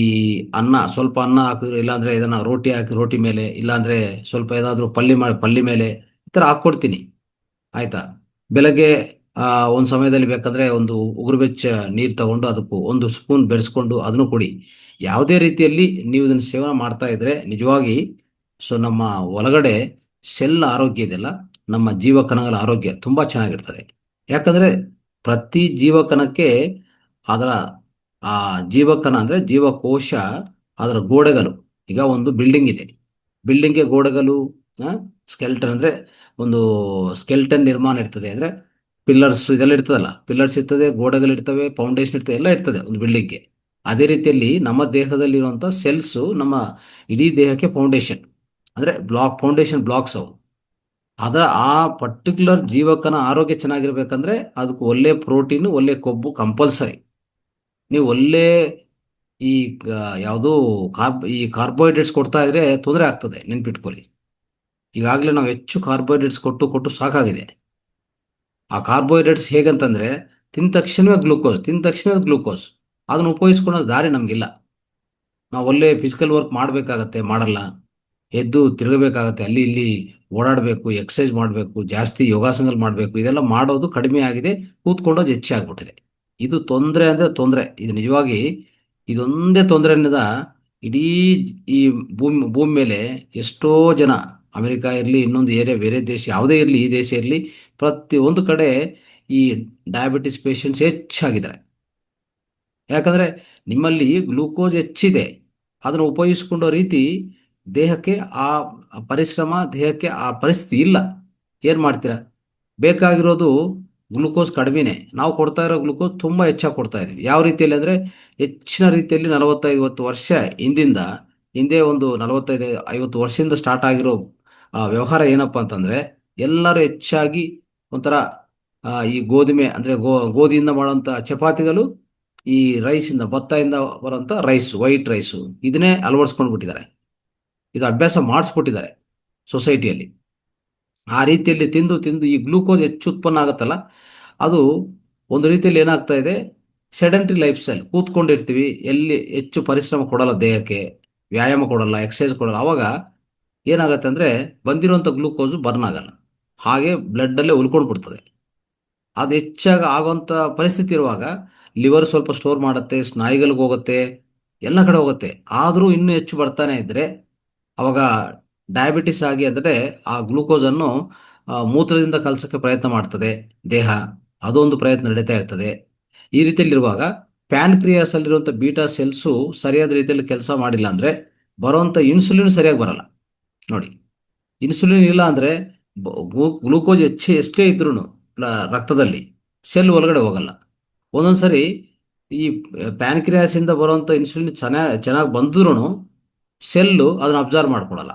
ಸ್ವಲ್ಪ ಅನ್ನ ಹಾಕಿದ್ರು, ಇಲ್ಲಾಂದರೆ ಇದನ್ನು ರೋಟಿ ಹಾಕಿ ರೋಟಿ ಮೇಲೆ, ಇಲ್ಲಾಂದರೆ ಸ್ವಲ್ಪ ಏದಾದರೂ ಪಲ್ಯ ಮೇಲೆ ಈ ಥರ ಹಾಕ್ಕೊಡ್ತೀನಿ. ಆಯಿತಾ? ಬೆಳಗ್ಗೆ ಒಂದು ಸಮಯದಲ್ಲಿ ಬೇಕಂದರೆ ಒಂದು ಉಗುರು ಬೆಚ್ಚ ನೀರು ತಗೊಂಡು ಅದಕ್ಕೂ 1 ಸ್ಪೂನ್ ಬೆರೆಸ್ಕೊಂಡು ಅದನ್ನು ಕೊಡಿ. ಯಾವುದೇ ರೀತಿಯಲ್ಲಿ ನೀವು ಇದನ್ನು ಸೇವನೆ ಮಾಡ್ತಾ ಇದ್ದರೆ ನಿಜವಾಗಿ ಸೊ ನಮ್ಮ ಒಳಗಡೆ ಸೆಲ್ ಆರೋಗ್ಯ ಇದೆಯಲ್ಲ, ನಮ್ಮ ಜೀವಕಣಗಳ ಆರೋಗ್ಯ ತುಂಬ ಚೆನ್ನಾಗಿರ್ತದೆ. ಯಾಕಂದರೆ ಪ್ರತಿ ಜೀವಕಣಕ್ಕೆ ಅದರ ಆ ಜೀವಕಣ ಅಂದರೆ ಜೀವಕೋಶ, ಅದರ ಗೋಡೆಗಳು. ಈಗ ಒಂದು ಬಿಲ್ಡಿಂಗ್ ಇದೆ, ಬಿಲ್ಡಿಂಗ್ಗೆ ಗೋಡೆಗಳು, ಸ್ಕೆಲ್ಟನ್ ಅಂದರೆ ಒಂದು ಸ್ಕೆಲ್ಟನ್ ನಿರ್ಮಾಣ ಇರ್ತದೆ. ಅಂದರೆ ಪಿಲ್ಲರ್ಸ್ ಇದೆಲ್ಲ ಇರ್ತದಲ್ಲ, ಪಿಲ್ಲರ್ಸ್ ಇರ್ತದೆ, ಗೋಡೆಗಳಿರ್ತವೆ, ಫೌಂಡೇಶನ್ ಇರ್ತದೆ, ಎಲ್ಲ ಇರ್ತದೆ ಒಂದು ಬಿಲ್ಡಿಂಗ್ಗೆ. ಅದೇ ರೀತಿಯಲ್ಲಿ ನಮ್ಮ ದೇಹದಲ್ಲಿರುವಂಥ ಸೆಲ್ಸು ನಮ್ಮ ಇಡೀ ದೇಹಕ್ಕೆ ಫೌಂಡೇಶನ್, ಅಂದರೆ ಫೌಂಡೇಶನ್ ಬ್ಲಾಕ್ಸ್ ಅವು. ಅದರ ಆ ಪರ್ಟಿಕ್ಯುಲರ್ ಜೀವಕನ ಆರೋಗ್ಯ ಚೆನ್ನಾಗಿರ್ಬೇಕಂದ್ರೆ ಅದಕ್ಕೆ ಒಳ್ಳೆ ಪ್ರೋಟೀನು, ಒಳ್ಳೆ ಕೊಬ್ಬು ಕಂಪಲ್ಸರಿ. ನೀವು ಒಳ್ಳೆ ಈ ಯಾವುದು ಈ ಕಾರ್ಬೋಹೈಡ್ರೇಟ್ಸ್ ಕೊಡ್ತಾ ಇದ್ರೆ ತೊಂದರೆ ಆಗ್ತದೆ, ನೆನ್ಪಿಟ್ಕೊಳ್ಳಿ. ಈಗಾಗಲೇ ನಾವು ಹೆಚ್ಚು ಕಾರ್ಬೋಹೈಡ್ರೇಟ್ಸ್ ಕೊಟ್ಟು ಸಾಕಾಗಿದೆ. ಆ ಕಾರ್ಬೋಹೈಡ್ರೇಟ್ಸ್ ಹೇಗಂತಂದರೆ ತಿಂದ ತಕ್ಷಣವೇ ಗ್ಲೂಕೋಸ್ ಅದನ್ನು ಉಪಯೋಗಿಸ್ಕೊಳ್ಳೋ ದಾರಿ ನಮಗಿಲ್ಲ. ನಾವು ಒಳ್ಳೆ ಫಿಸಿಕಲ್ ವರ್ಕ್ ಮಾಡಬೇಕಾಗತ್ತೆ, ಮಾಡಲ್ಲ. ಎದ್ದು ತಿರುಗಬೇಕಾಗತ್ತೆ, ಅಲ್ಲಿ ಇಲ್ಲಿ ಓಡಾಡಬೇಕು, ಎಕ್ಸಸೈಸ್ ಮಾಡಬೇಕು, ಜಾಸ್ತಿ ಯೋಗಾಸನಗಳು ಮಾಡಬೇಕು. ಇದೆಲ್ಲ ಮಾಡೋದು ಕಡಿಮೆ ಆಗಿದೆ, ಕೂತ್ಕೊಳ್ಳೋದು ಹೆಚ್ಚಾಗ್ಬಿಟ್ಟಿದೆ. ಇದು ತೊಂದರೆ ಅಂದರೆ ತೊಂದರೆ. ಇದು ನಿಜವಾಗಿ ಇದೊಂದೇ ತೊಂದರೆಯಿಂದ ಇಡೀ ಈ ಭೂಮಿ ಮೇಲೆ ಎಷ್ಟೋ ಜನ, ಅಮೆರಿಕ ಇರಲಿ, ಇನ್ನೊಂದು ಬೇರೆ ದೇಶ ಯಾವುದೇ ಇರಲಿ, ಈ ದೇಶ ಇರಲಿ, ಪ್ರತಿಯೊಂದು ಕಡೆ ಈ ಡಯಾಬಿಟಿಸ್ ಪೇಷಂಟ್ಸ್ ಹೆಚ್ಚಾಗಿದ್ದಾರೆ. ಯಾಕಂದರೆ ನಿಮ್ಮಲ್ಲಿ ಗ್ಲೂಕೋಸ್ ಹೆಚ್ಚಿದೆ, ಅದನ್ನು ಉಪಯೋಗಿಸ್ಕೊಂಡೋ ರೀತಿ ದೇಹಕ್ಕೆ ಆ ಪರಿಶ್ರಮ, ದೇಹಕ್ಕೆ ಆ ಪರಿಸ್ಥಿತಿ ಇಲ್ಲ. ಏನು ಮಾಡ್ತೀರಾ? ಬೇಕಾಗಿರೋದು ಗ್ಲೂಕೋಸ್ ಕಡಿಮೆನೇ. ನಾವು ಕೊಡ್ತಾ ಇರೋ ಗ್ಲೂಕೋಸ್ ತುಂಬ ಹೆಚ್ಚಾಗಿ ಕೊಡ್ತಾ ಇದ್ದೀವಿ. ಯಾವ ರೀತಿಯಲ್ಲಿ ಅಂದರೆ ಹೆಚ್ಚಿನ ರೀತಿಯಲ್ಲಿ 45-50 ವರ್ಷ ಹಿಂದೆ ಒಂದು 45-50 ವರ್ಷದಿಂದ ಸ್ಟಾರ್ಟ್ ಆಗಿರೋ ವ್ಯವಹಾರ ಏನಪ್ಪ ಅಂತಂದರೆ, ಎಲ್ಲರೂ ಹೆಚ್ಚಾಗಿ ಒಂಥರ ಈ ಗೋಧುಮೆ ಅಂದರೆ ಗೋಧಿಯಿಂದ ಮಾಡುವಂಥ ಚಪಾತಿಗಳು, ಈ ರೈಸಿಂದ, ಭತ್ತದಿಂದ ಬರುವಂಥ ವೈಟ್ ರೈಸು, ಇದನ್ನೇ ಅಳವಡಿಸ್ಕೊಂಡು ಬಿಟ್ಟಿದ್ದಾರೆ. ಇದು ಅಭ್ಯಾಸ ಮಾಡಿಸ್ಬಿಟ್ಟಿದ್ದಾರೆ ಸೊಸೈಟಿಯಲ್ಲಿ. ಆ ರೀತಿಯಲ್ಲಿ ತಿಂದು ಈ ಗ್ಲೂಕೋಸ್ ಹೆಚ್ಚು ಉತ್ಪನ್ನ ಆಗುತ್ತಲ್ಲ, ಅದು ಒಂದು ರೀತಿಯಲ್ಲಿ ಏನಾಗ್ತಾ ಇದೆ, ಸೆಡೆಂಟ್ರಿ ಲೈಫ್ ಸ್ಟೈಲ್. ಕೂತ್ಕೊಂಡಿರ್ತೀವಿ, ಎಲ್ಲಿ ಹೆಚ್ಚು ಪರಿಶ್ರಮ ಕೊಡಲ್ಲ ದೇಹಕ್ಕೆ, ವ್ಯಾಯಾಮ ಕೊಡಲ್ಲ, ಎಕ್ಸಸೈಸ್ ಕೊಡಲ್ಲ. ಆವಾಗ ಏನಾಗುತ್ತೆ ಅಂದರೆ ಬಂದಿರುವಂಥ ಗ್ಲೂಕೋಸು ಬರ್ನ್ ಆಗಲ್ಲ, ಹಾಗೆ ಬ್ಲಡ್ಡಲ್ಲೇ ಉಳ್ಕೊಂಡು ಬಿಡ್ತದೆ. ಅದು ಹೆಚ್ಚಾಗಿ ಆಗೋವಂಥ ಪರಿಸ್ಥಿತಿ ಇರುವಾಗ ಲಿವರ್ ಸ್ವಲ್ಪ ಸ್ಟೋರ್ ಮಾಡುತ್ತೆ, ಸ್ನಾಯುಗಳಿಗೆ ಹೋಗುತ್ತೆ, ಎಲ್ಲ ಕಡೆ ಹೋಗುತ್ತೆ. ಆದರೂ ಇನ್ನೂ ಹೆಚ್ಚು ಬರ್ತಾನೆ ಇದ್ದರೆ ಅವಾಗ ಡಯಾಬಿಟಿಸ್ ಆಗಿ ಅಂದರೆ ಆ ಗ್ಲೂಕೋಸನ್ನು ಮೂತ್ರದಿಂದ ಕಲಿಸೋಕ್ಕೆ ಪ್ರಯತ್ನ ಮಾಡ್ತದೆ ದೇಹ. ಅದೊಂದು ಪ್ರಯತ್ನ ನಡೀತಾ ಇರ್ತದೆ. ಈ ರೀತಿಯಲ್ಲಿರುವಾಗ ಪ್ಯಾನ್ಕ್ರಿಯಾಸ್ ಅಲ್ಲಿರುವಂಥ ಬೀಟಾ ಸೆಲ್ಸು ಸರಿಯಾದ ರೀತಿಯಲ್ಲಿ ಕೆಲಸ ಮಾಡಿಲ್ಲ ಅಂದರೆ ಬರುವಂಥ ಇನ್ಸುಲಿನ್ ಸರಿಯಾಗಿ ಬರಲ್ಲ. ನೋಡಿ, ಇನ್ಸುಲಿನ್ ಇಲ್ಲ ಅಂದರೆ ಗ್ಲೂಕೋಸ್ ಎಷ್ಟೇ ಇದ್ರೂ ರಕ್ತದಲ್ಲಿ ಸೆಲ್ ಒಳಗಡೆ ಹೋಗಲ್ಲ. ಒಂದೊಂದು ಸರಿ ಈ ಪ್ಯಾನ್ಕ್ರಿಯಾಸಿಂದ ಬರುವಂಥ ಇನ್ಸುಲಿನ್ ಚೆನ್ನಾಗಿ ಬಂದ್ರೂ ಸೆಲ್ಲು ಅದನ್ನು ಅಬ್ಸರ್ವ್ ಮಾಡ್ಕೊಳಲ್ಲ.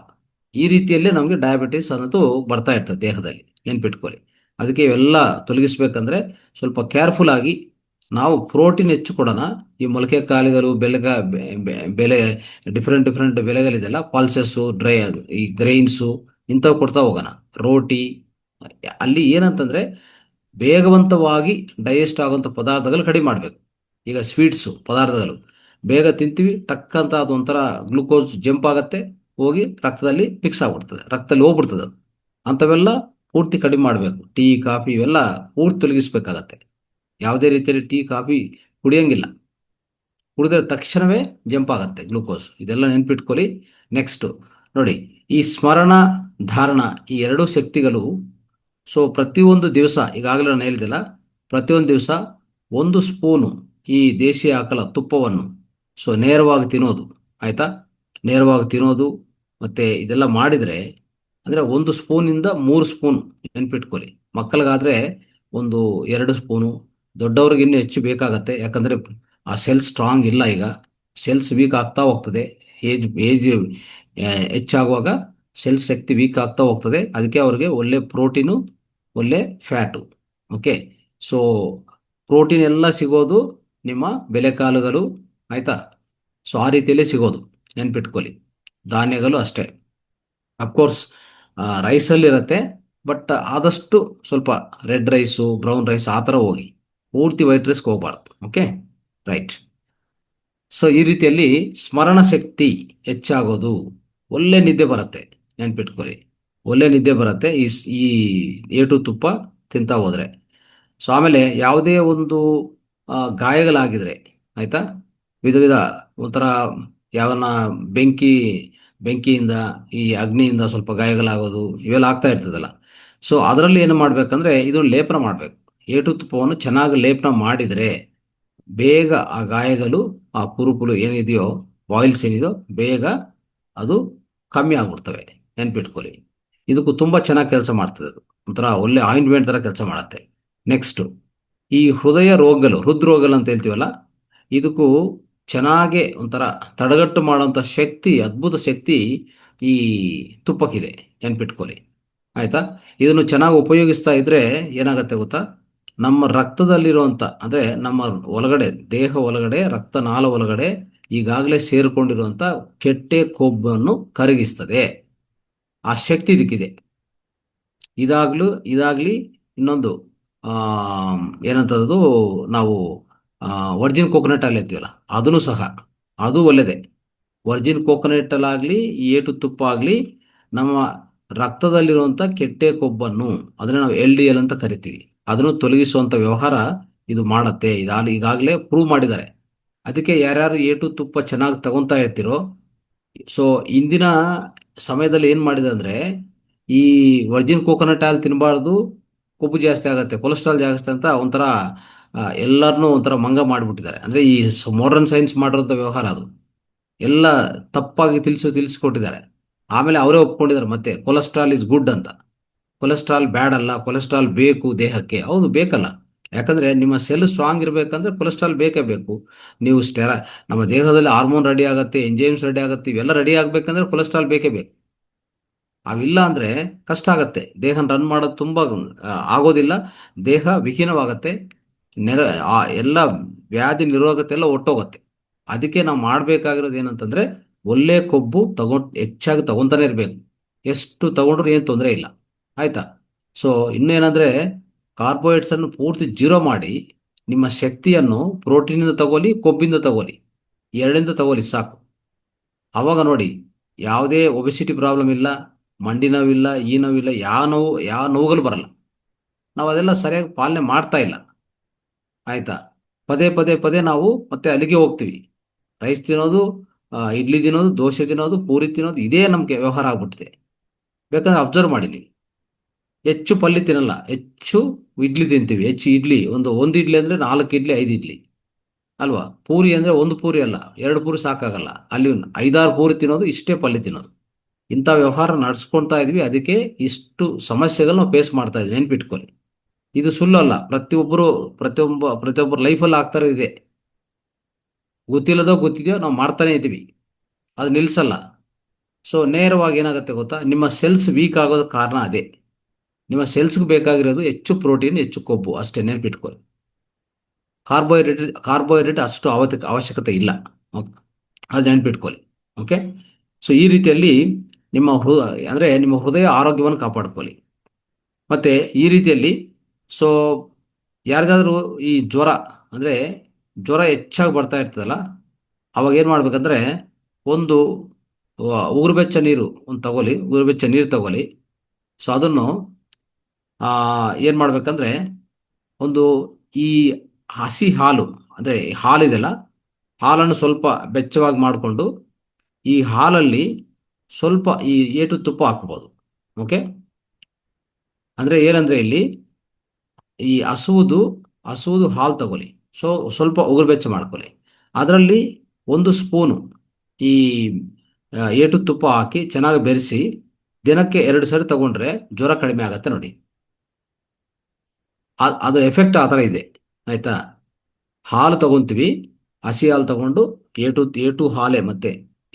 ಈ ರೀತಿಯಲ್ಲೇ ನಮಗೆ ಡಯಾಬಿಟಿಸ್ ಅನ್ನೋದು ಬರ್ತಾ ಇರ್ತದೆ ದೇಹದಲ್ಲಿ, ನೆನ್ಪಿಟ್ಕೊಳ್ಳಿ. ಅದಕ್ಕೆ ಇವೆಲ್ಲ ತೊಲಗಿಸ್ಬೇಕಂದ್ರೆ ಸ್ವಲ್ಪ ಕೇರ್ಫುಲ್ ಆಗಿ ನಾವು ಪ್ರೋಟೀನ್ ಹೆಚ್ಚು ಕೊಡೋಣ. ಈ ಮೊಳಕೆ ಕಾಳುಗಳು ಬೆಲೆ ಡಿಫ್ರೆಂಟ್ ಬೆಲೆಗಳಿದೆಲ್ಲ, ಪಲ್ಸಸ್ಸು, ಈ ಗ್ರೈನ್ಸು ಇಂಥವು ಕೊಡ್ತಾ ಹೋಗೋಣ. ರೋಟಿ ಅಲ್ಲಿ ಏನಂತಂದರೆ ವೇಗವಂತವಾಗಿ ಡೈಜೆಸ್ಟ್ ಆಗುವಂಥ ಪದಾರ್ಥಗಳು ಕಡಿಮೆ ಮಾಡಬೇಕು. ಈಗ ಸ್ವೀಟ್ಸು ಪದಾರ್ಥಗಳು ಬೇಗ ತಿಂತೀವಿ, ಟಕ್ ಅಂತ ಅದೊಂಥರ ಗ್ಲೂಕೋಸ್ ಜಂಪ್ ಆಗುತ್ತೆ, ಹೋಗಿ ರಕ್ತದಲ್ಲಿ ಮಿಕ್ಸ್ ಆಗ್ಬಿಡ್ತದೆ, ರಕ್ತದಲ್ಲಿ ಹೋಗ್ಬಿಡ್ತದೆ ಅದು. ಅಂಥವೆಲ್ಲ ಪೂರ್ತಿ ಕಡಿಮೆ ಮಾಡಬೇಕು. ಟೀ ಕಾಫಿ ಇವೆಲ್ಲ ಪೂರ್ತಿ ತೊಲಗಿಸ್ಬೇಕಾಗತ್ತೆ. ಯಾವುದೇ ರೀತಿಯಲ್ಲಿ ಟೀ ಕಾಫಿ ಕುಡಿಯೋಂಗಿಲ್ಲ, ಕುಡಿದ್ರೆ ತಕ್ಷಣವೇ ಜಂಪ್ ಆಗುತ್ತೆ ಗ್ಲೂಕೋಸ್. ಇದೆಲ್ಲ ನೆನ್ಪಿಟ್ಕೊಳ್ಳಿ. ನೆಕ್ಸ್ಟು ನೋಡಿ, ಈ ಸ್ಮರಣ ಧಾರಣ ಈ ಎರಡೂ ಶಕ್ತಿಗಳು. ಸೊ ಪ್ರತಿಯೊಂದು ದಿವಸ, ಈಗಾಗಲೇ ನಾನು ಹೇಳ್ದಿಲ್ಲ, ಪ್ರತಿಯೊಂದು ದಿವಸ 1 ಸ್ಪೂನು ಈ ದೇಶಿ ಆಕಳ ತುಪ್ಪವನ್ನು ನೇರವಾಗಿ ತಿನ್ನೋದು, ಆಯಿತಾ? ನೇರವಾಗಿ ತಿನ್ನೋದು. ಮತ್ತು ಇದೆಲ್ಲ ಮಾಡಿದರೆ ಅಂದರೆ 1 ಸ್ಪೂನಿಂದ 3 ಸ್ಪೂನು ನೆನ್ಪಿಟ್ಕೊಳ್ಳಿ. ಮಕ್ಕಳಿಗಾದರೆ 1-2 ಸ್ಪೂನು, ದೊಡ್ಡವ್ರಿಗೆ ಇನ್ನೂ ಹೆಚ್ಚು ಬೇಕಾಗತ್ತೆ. ಯಾಕಂದರೆ ಆ ಸೆಲ್ಸ್ ಸ್ಟ್ರಾಂಗ್ ಇಲ್ಲ, ಈಗ ಸೆಲ್ಸ್ ವೀಕ್ ಆಗ್ತಾ ಹೋಗ್ತದೆ. ಏಜ್ ಹೆಚ್ಚಾಗುವಾಗ ಸೆಲ್ಸ್ ಶಕ್ತಿ ವೀಕ್ ಆಗ್ತಾ ಹೋಗ್ತದೆ. ಅದಕ್ಕೆ ಅವ್ರಿಗೆ ಒಳ್ಳೆ ಪ್ರೋಟೀನು, ಒಳ್ಳೆ ಫ್ಯಾಟು. ಓಕೆ, ಸೊ ಪ್ರೋಟೀನ್ ಎಲ್ಲ ಸಿಗೋದು ನಿಮ್ಮ ಬೆಲೆಕಾಳುಗಳು, ಆಯಿತಾ? ಸೊ ಆ ರೀತಿಯಲ್ಲೇ ಸಿಗೋದು, ನೆನ್ಪಿಟ್ಕೊಳ್ಳಿ. ಧಾನ್ಯಗಳು ಅಷ್ಟೇ. ಅಫ್ಕೋರ್ಸ್ ರೈಸಲ್ಲಿರುತ್ತೆ, ಬಟ್ ಆದಷ್ಟು ಸ್ವಲ್ಪ ರೆಡ್ ರೈಸು, ಬ್ರೌನ್ ರೈಸ್ ಆ ಥರ ಹೋಗಿ, ಪೂರ್ತಿ ವೈಟ್ ರೈಸ್ಗೆ ಹೋಗ್ಬಾರ್ದು. Okay, right. ಸೊ ಈ ರೀತಿಯಲ್ಲಿ ಸ್ಮರಣ ಶಕ್ತಿ ಹೆಚ್ಚಾಗೋದು, ಒಳ್ಳೆ ನಿದ್ದೆ ಬರುತ್ತೆ, ನೆನ್ಪಿಟ್ಕೊಳ್ಳಿ. ಒಳ್ಳೆ ನಿದ್ದೆ ಬರುತ್ತೆ ಈ ಏಟು ತುಪ್ಪ ತಿಂತಾ ಹೋದರೆ. ಸೊ ಆಮೇಲೆ ಯಾವುದೇ ಒಂದು ಗಾಯಗಳಾಗಿದ್ರೆ, ಆಯಿತಾ, ವಿಧ ಒಂಥರ ಯಾವನ್ನ ಬೆಂಕಿಯಿಂದ, ಈ ಅಗ್ನಿಯಿಂದ ಸ್ವಲ್ಪ ಗಾಯಗಳಾಗೋದು ಇವೆಲ್ಲ ಆಗ್ತಾ ಇರ್ತದಲ್ಲ. ಸೊ ಅದರಲ್ಲಿ ಏನು ಮಾಡಬೇಕಂದ್ರೆ ಇದನ್ನು ಲೇಪನ ಮಾಡಬೇಕು. ಏಟು ತುಪ್ಪವನ್ನು ಚೆನ್ನಾಗಿ ಲೇಪನ ಮಾಡಿದರೆ ಬೇಗ ಆ ಗಾಯಗಳು, ಆ ಕುರುಕುಲು ಏನಿದೆಯೋ, ಬಾಯಿಲ್ಸ್ ಏನಿದೆಯೋ, ಬೇಗ ಅದು ಕಮ್ಮಿ ಆಗ್ಬಿಡ್ತವೆ, ನೆನ್ಪಿಟ್ಕೊಳ್ಳಿ. ಇದಕ್ಕೂ ತುಂಬ ಚೆನ್ನಾಗಿ ಕೆಲಸ ಮಾಡ್ತದೆ. ಅದು ಒಂಥರ ಒಳ್ಳೆ ಆಯಿಂಟ್ಮೆಂಟ್ ಥರ ಕೆಲಸ ಮಾಡುತ್ತೆ. ನೆಕ್ಸ್ಟು ಈ ಹೃದ್ರೋಗಗಳು ಅಂತ ಹೇಳ್ತೀವಲ್ಲ, ಇದಕ್ಕೂ ಚೆನ್ನಾಗೆ ಒಂಥರ ತಡೆಗಟ್ಟು ಮಾಡುವಂಥ ಶಕ್ತಿ, ಅದ್ಭುತ ಶಕ್ತಿ ಈ ತುಪ್ಪಕ್ಕಿದೆ, ನೆನ್ಪಿಟ್ಕೊಳ್ಳಿ, ಆಯಿತಾ? ಇದನ್ನು ಚೆನ್ನಾಗಿ ಉಪಯೋಗಿಸ್ತಾ ಇದ್ದರೆ ಏನಾಗುತ್ತೆ ಗೊತ್ತಾ? ನಮ್ಮ ರಕ್ತದಲ್ಲಿರುವಂಥ, ಅಂದರೆ ನಮ್ಮ ಒಳಗಡೆ, ದೇಹ ಒಳಗಡೆ, ರಕ್ತನಾಳ ಒಳಗಡೆ ಈಗಾಗಲೇ ಸೇರಿಕೊಂಡಿರುವಂಥ ಕೆಟ್ಟೆ ಕೊಬ್ಬನ್ನು ಕರಗಿಸ್ತದೆ. ಆ ಶಕ್ತಿ ಇದಕ್ಕಿದೆ. ಇದಾಗಲಿ ಇನ್ನೊಂದು ಏನಂತದ್ದು, ನಾವು ವರ್ಜಿನ್ ಕೋಕೋನಟ್ ಆಯಿಲ್ ಹೇಳ್ತೀವಲ್ಲ, ಅದನ್ನು ಸಹ, ಅದು ಒಳ್ಳೆಯದೇ. ವರ್ಜಿನ್ ಕೋಕೋನಟ್ಟಲ್ಲಾಗಲಿ, ಏಟು ತುಪ್ಪ ಆಗಲಿ, ನಮ್ಮ ರಕ್ತದಲ್ಲಿರುವಂಥ ಕೆಟ್ಟೆ ಕೊಬ್ಬನ್ನು, ಅದನ್ನು ನಾವು LDL ಅಂತ ಕರಿತೀವಿ, ಅದನ್ನು ತೊಲಗಿಸುವಂಥ ವ್ಯವಹಾರ ಇದು ಮಾಡುತ್ತೆ. ಈಗಾಗಲೇ ಪ್ರೂವ್ ಮಾಡಿದ್ದಾರೆ. ಅದಕ್ಕೆ ಯಾರ್ಯಾರು ಏಟು ತುಪ್ಪ ಚೆನ್ನಾಗಿ ತಗೊತಾ ಇರ್ತೀರೋ, ಸೊ ಇಂದಿನ ಸಮಯದಲ್ಲಿ ಏನು ಮಾಡಿದೆ ಅಂದರೆ, ಈ ವರ್ಜಿನ್ ಕೋಕೋನಟ್ ಆಯಿಲ್ ತಿನ್ನಬಾರ್ದು, ಕೊಬ್ಬು ಜಾಸ್ತಿ ಆಗುತ್ತೆ, ಕೊಲೆಸ್ಟ್ರಾಲ್ ಜಾಸ್ತಿ ಅಂತ ಒಂಥರ ಎಲ್ಲರನ್ನೂ ಒಂಥರ ಮಂಗ ಮಾಡಿಬಿಟ್ಟಿದ್ದಾರೆ. ಅಂದರೆ ಈ ಮಾಡರ್ನ್ ಸೈನ್ಸ್ ಮಾಡಿರೋಂಥ ವ್ಯವಹಾರ ಅದು ಎಲ್ಲ ತಪ್ಪಾಗಿ ತಿಳಿಸ್ಕೊಟ್ಟಿದ್ದಾರೆ. ಆಮೇಲೆ ಅವರೇ ಒಪ್ಕೊಂಡಿದ್ದಾರೆ ಮತ್ತೆ, ಕೊಲೆಸ್ಟ್ರಾಲ್ ಇಸ್ ಗುಡ್ ಅಂತ. ಕೊಲೆಸ್ಟ್ರಾಲ್ ಬ್ಯಾಡ್ ಅಲ್ಲ, ಕೊಲೆಸ್ಟ್ರಾಲ್ ಬೇಕು ದೇಹಕ್ಕೆ. ಹೌದು, ಬೇಕಲ್ಲ. ಯಾಕಂದರೆ ನಿಮ್ಮ ಸೆಲ್ ಸ್ಟ್ರಾಂಗ್ ಇರಬೇಕಂದ್ರೆ ಕೊಲೆಸ್ಟ್ರಾಲ್ ಬೇಕೇ ಬೇಕು. ನೀವು ನಮ್ಮ ದೇಹದಲ್ಲಿ ಹಾರ್ಮೋನ್ ರೆಡಿ ಆಗುತ್ತೆ, ಎಂಜೈಮ್ಸ್ ರೆಡಿ ಆಗುತ್ತೆ, ಇವೆಲ್ಲ ರೆಡಿ ಆಗಬೇಕಂದ್ರೆ ಕೊಲೆಸ್ಟ್ರಾಲ್ ಬೇಕೇ ಬೇಕು. ಅವಿಲ್ಲ ಅಂದರೆ ಕಷ್ಟ ಆಗುತ್ತೆ, ದೇಹ ರನ್ ಮಾಡೋದು ತುಂಬ ಆಗೋದಿಲ್ಲ, ದೇಹ ವಿಹೀನವಾಗತ್ತೆ, ಎಲ್ಲ ವ್ಯಾಧಿ ನಿರೋಧತೆ ಎಲ್ಲ ಒಟ್ಟೋಗುತ್ತೆ. ಅದಕ್ಕೆ ನಾವು ಮಾಡಬೇಕಾಗಿರೋದು ಏನಂತಂದರೆ, ಒಳ್ಳೆ ಕೊಬ್ಬು ಹೆಚ್ಚಾಗಿ ತಗೊತಾನೆ ಇರಬೇಕು. ಎಷ್ಟು ತಗೊಂಡ್ರೂ ಏನು ತೊಂದರೆ ಇಲ್ಲ, ಆಯಿತಾ? ಸೊ ಇನ್ನೇನಂದರೆ, ಕಾರ್ಬೋಹೈಡ್ರೇಟ್ಸನ್ನು ಪೂರ್ತಿ ಜೀರೋ ಮಾಡಿ ನಿಮ್ಮ ಶಕ್ತಿಯನ್ನು ಪ್ರೋಟೀನಿಂದ ತಗೊಳ್ಳಿ, ಕೊಬ್ಬಿಂದ ತಗೊಳ್ಳಿ, ಎರಡಿಂದ ತಗೊಳ್ಳಿ ಸಾಕು. ಆವಾಗ ನೋಡಿ, ಯಾವುದೇ ಒಬೆಸಿಟಿ ಪ್ರಾಬ್ಲಮ್ ಇಲ್ಲ, ಮಂಡಿ ನೋವಿಲ್ಲ, ಈ ನೋವಿಲ್ಲ, ಯಾವ ನೋವುಗಳು ಬರಲ್ಲ. ನಾವು ಅದೆಲ್ಲ ಸರಿಯಾಗಿ ಪಾಲನೆ ಮಾಡ್ತಾ ಇಲ್ಲ, ಆಯಿತಾ? ಪದೇ ನಾವು ಮತ್ತೆ ಅಲ್ಲಿಗೆ ಹೋಗ್ತೀವಿ. ರೈಸ್ ತಿನ್ನೋದು, ಇಡ್ಲಿ ತಿನ್ನೋದು, ದೋಸೆ ತಿನ್ನೋದು, ಪೂರಿ ತಿನ್ನೋದು, ಇದೇ ನಮಗೆ ವ್ಯವಹಾರ ಆಗ್ಬಿಟ್ಟಿದೆ. ಬೇಕಾದ್ರೆ ಅಬ್ಸರ್ವ್ ಮಾಡಿ ನೀವು. ಹೆಚ್ಚು ಪಲ್ಯ ತಿನ್ನಲ್ಲ, ಹೆಚ್ಚು ಇಡ್ಲಿ ತಿಂತೀವಿ. ಹೆಚ್ಚು ಇಡ್ಲಿ, ಒಂದು ಇಡ್ಲಿ ಅಂದರೆ 4 ಇಡ್ಲಿ 5 ಇಡ್ಲಿ ಅಲ್ವಾ. ಪೂರಿ ಅಂದರೆ ಒಂದು ಪೂರಿ ಅಲ್ಲ, 2 ಪೂರಿ ಸಾಕಾಗಲ್ಲ. ಅಲ್ಲಿ 5-6 ಪೂರಿ ತಿನ್ನೋದು, ಇಷ್ಟೇ ಪಲ್ಯ ತಿನ್ನೋದು. ಇಂಥ ವ್ಯವಹಾರ ನಡೆಸ್ಕೊಳ್ತಾ ಇದ್ವಿ. ಅದಕ್ಕೆ ಇಷ್ಟು ಸಮಸ್ಯೆಗಳು ನಾವು ಫೇಸ್ ಮಾಡ್ತಾ ಇದ್ವಿ, ನೆನ್ಪಿಟ್ಕೊಳ್ಳಿ. ಇದು ಸುಳ್ಳಲ್ಲ, ಪ್ರತಿಯೊಬ್ಬರ ಲೈಫಲ್ಲಿ ಆಗ್ತಾ ಇದೆ. ಗೊತ್ತಿಲ್ಲದೋ ಗೊತ್ತಿದೆಯೋ ನಾವು ಮಾಡ್ತಾನೆ ಇದ್ದೀವಿ, ಅದು ನಿಲ್ಲಿಸಲ್ಲ. ಸೊ ನೇರವಾಗಿ ಏನಾಗುತ್ತೆ ಗೊತ್ತಾ, ನಿಮ್ಮ ಸೆಲ್ಸ್ ವೀಕ್ ಆಗೋದಕ್ಕೆ ಕಾರಣ ಅದೇ. ನಿಮ್ಮ ಸೆಲ್ಸ್ಗೆ ಬೇಕಾಗಿರೋದು ಹೆಚ್ಚು ಪ್ರೋಟೀನ್, ಹೆಚ್ಚು ಕೊಬ್ಬು, ಅಷ್ಟೇ, ನೆನ್ಪಿಟ್ಕೊಳ್ಳಿ. ಕಾರ್ಬೋಹೈಡ್ರೇಟ್ ಅಷ್ಟು ಅವಶ್ಯಕತೆ ಇಲ್ಲ. ಓಕೆ? ಅದು ನೆನ್ಪಿಟ್ಕೊಳ್ಳಿ. ಓಕೆ. ಸೊ ಈ ರೀತಿಯಲ್ಲಿ ನಿಮ್ಮ ಹೃದಯ ಆರೋಗ್ಯವನ್ನು ಕಾಪಾಡ್ಕೊಳ್ಳಿ. ಮತ್ತು ಈ ರೀತಿಯಲ್ಲಿ, ಸೊ ಯಾರಿಗಾದರೂ ಈ ಅಂದರೆ ಜ್ವರ ಹೆಚ್ಚಾಗಿ ಬರ್ತಾ ಇರ್ತದಲ್ಲ, ಅವಾಗ ಏನು ಮಾಡ್ಬೇಕಂದ್ರೆ, ಒಂದು ಉಗುರುಬೆಚ್ಚ ನೀರು ತಗೊಳ್ಳಿ, ಉಗುರುಬೆಚ್ಚ ನೀರು ತಗೊಳ್ಳಿ. ಸೊ ಅದನ್ನು ಏನು ಮಾಡ್ಬೇಕಂದ್ರೆ, ಒಂದು ಈ ಹಸಿ ಹಾಲು, ಅಂದರೆ ಹಾಲಿದೆಲ್ಲ, ಹಾಲನ್ನು ಸ್ವಲ್ಪ ಬೆಚ್ಚವಾಗಿ ಮಾಡಿಕೊಂಡು ಈ ಹಾಲಲ್ಲಿ ಸ್ವಲ್ಪ ಈ ಏಟು ತುಪ್ಪ ಹಾಕ್ಬೋದು. ಓಕೆ. ಅಂದರೆ ಏನಂದರೆ ಇಲ್ಲಿ ಈ ಹಸುವುದು ಹಾಲು ತಗೊಳ್ಳಿ. ಸೊ ಸ್ವಲ್ಪ ಉಗುರು ಬೆಚ್ಚ ಮಾಡ್ಕೊಳ್ಳಿ. ಅದರಲ್ಲಿ 1 ಸ್ಪೂನು ಈ ಏಟು ತುಪ್ಪ ಹಾಕಿ ಚೆನ್ನಾಗಿ ಬೆರೆಸಿ ದಿನಕ್ಕೆ 2 ಸರಿ ತಗೊಂಡ್ರೆ ಜ್ವರ ಕಡಿಮೆ ಆಗುತ್ತೆ ನೋಡಿ. ಅದು ಎಫೆಕ್ಟ್ ಆ ಥರ ಇದೆ, ಆಯಿತಾ. ಹಾಲು ತಗೊತೀವಿ, ಹಸಿ ಹಾಲು ತಗೊಂಡು ಏಟು ಹಾಲೇ, ಮತ್ತೆ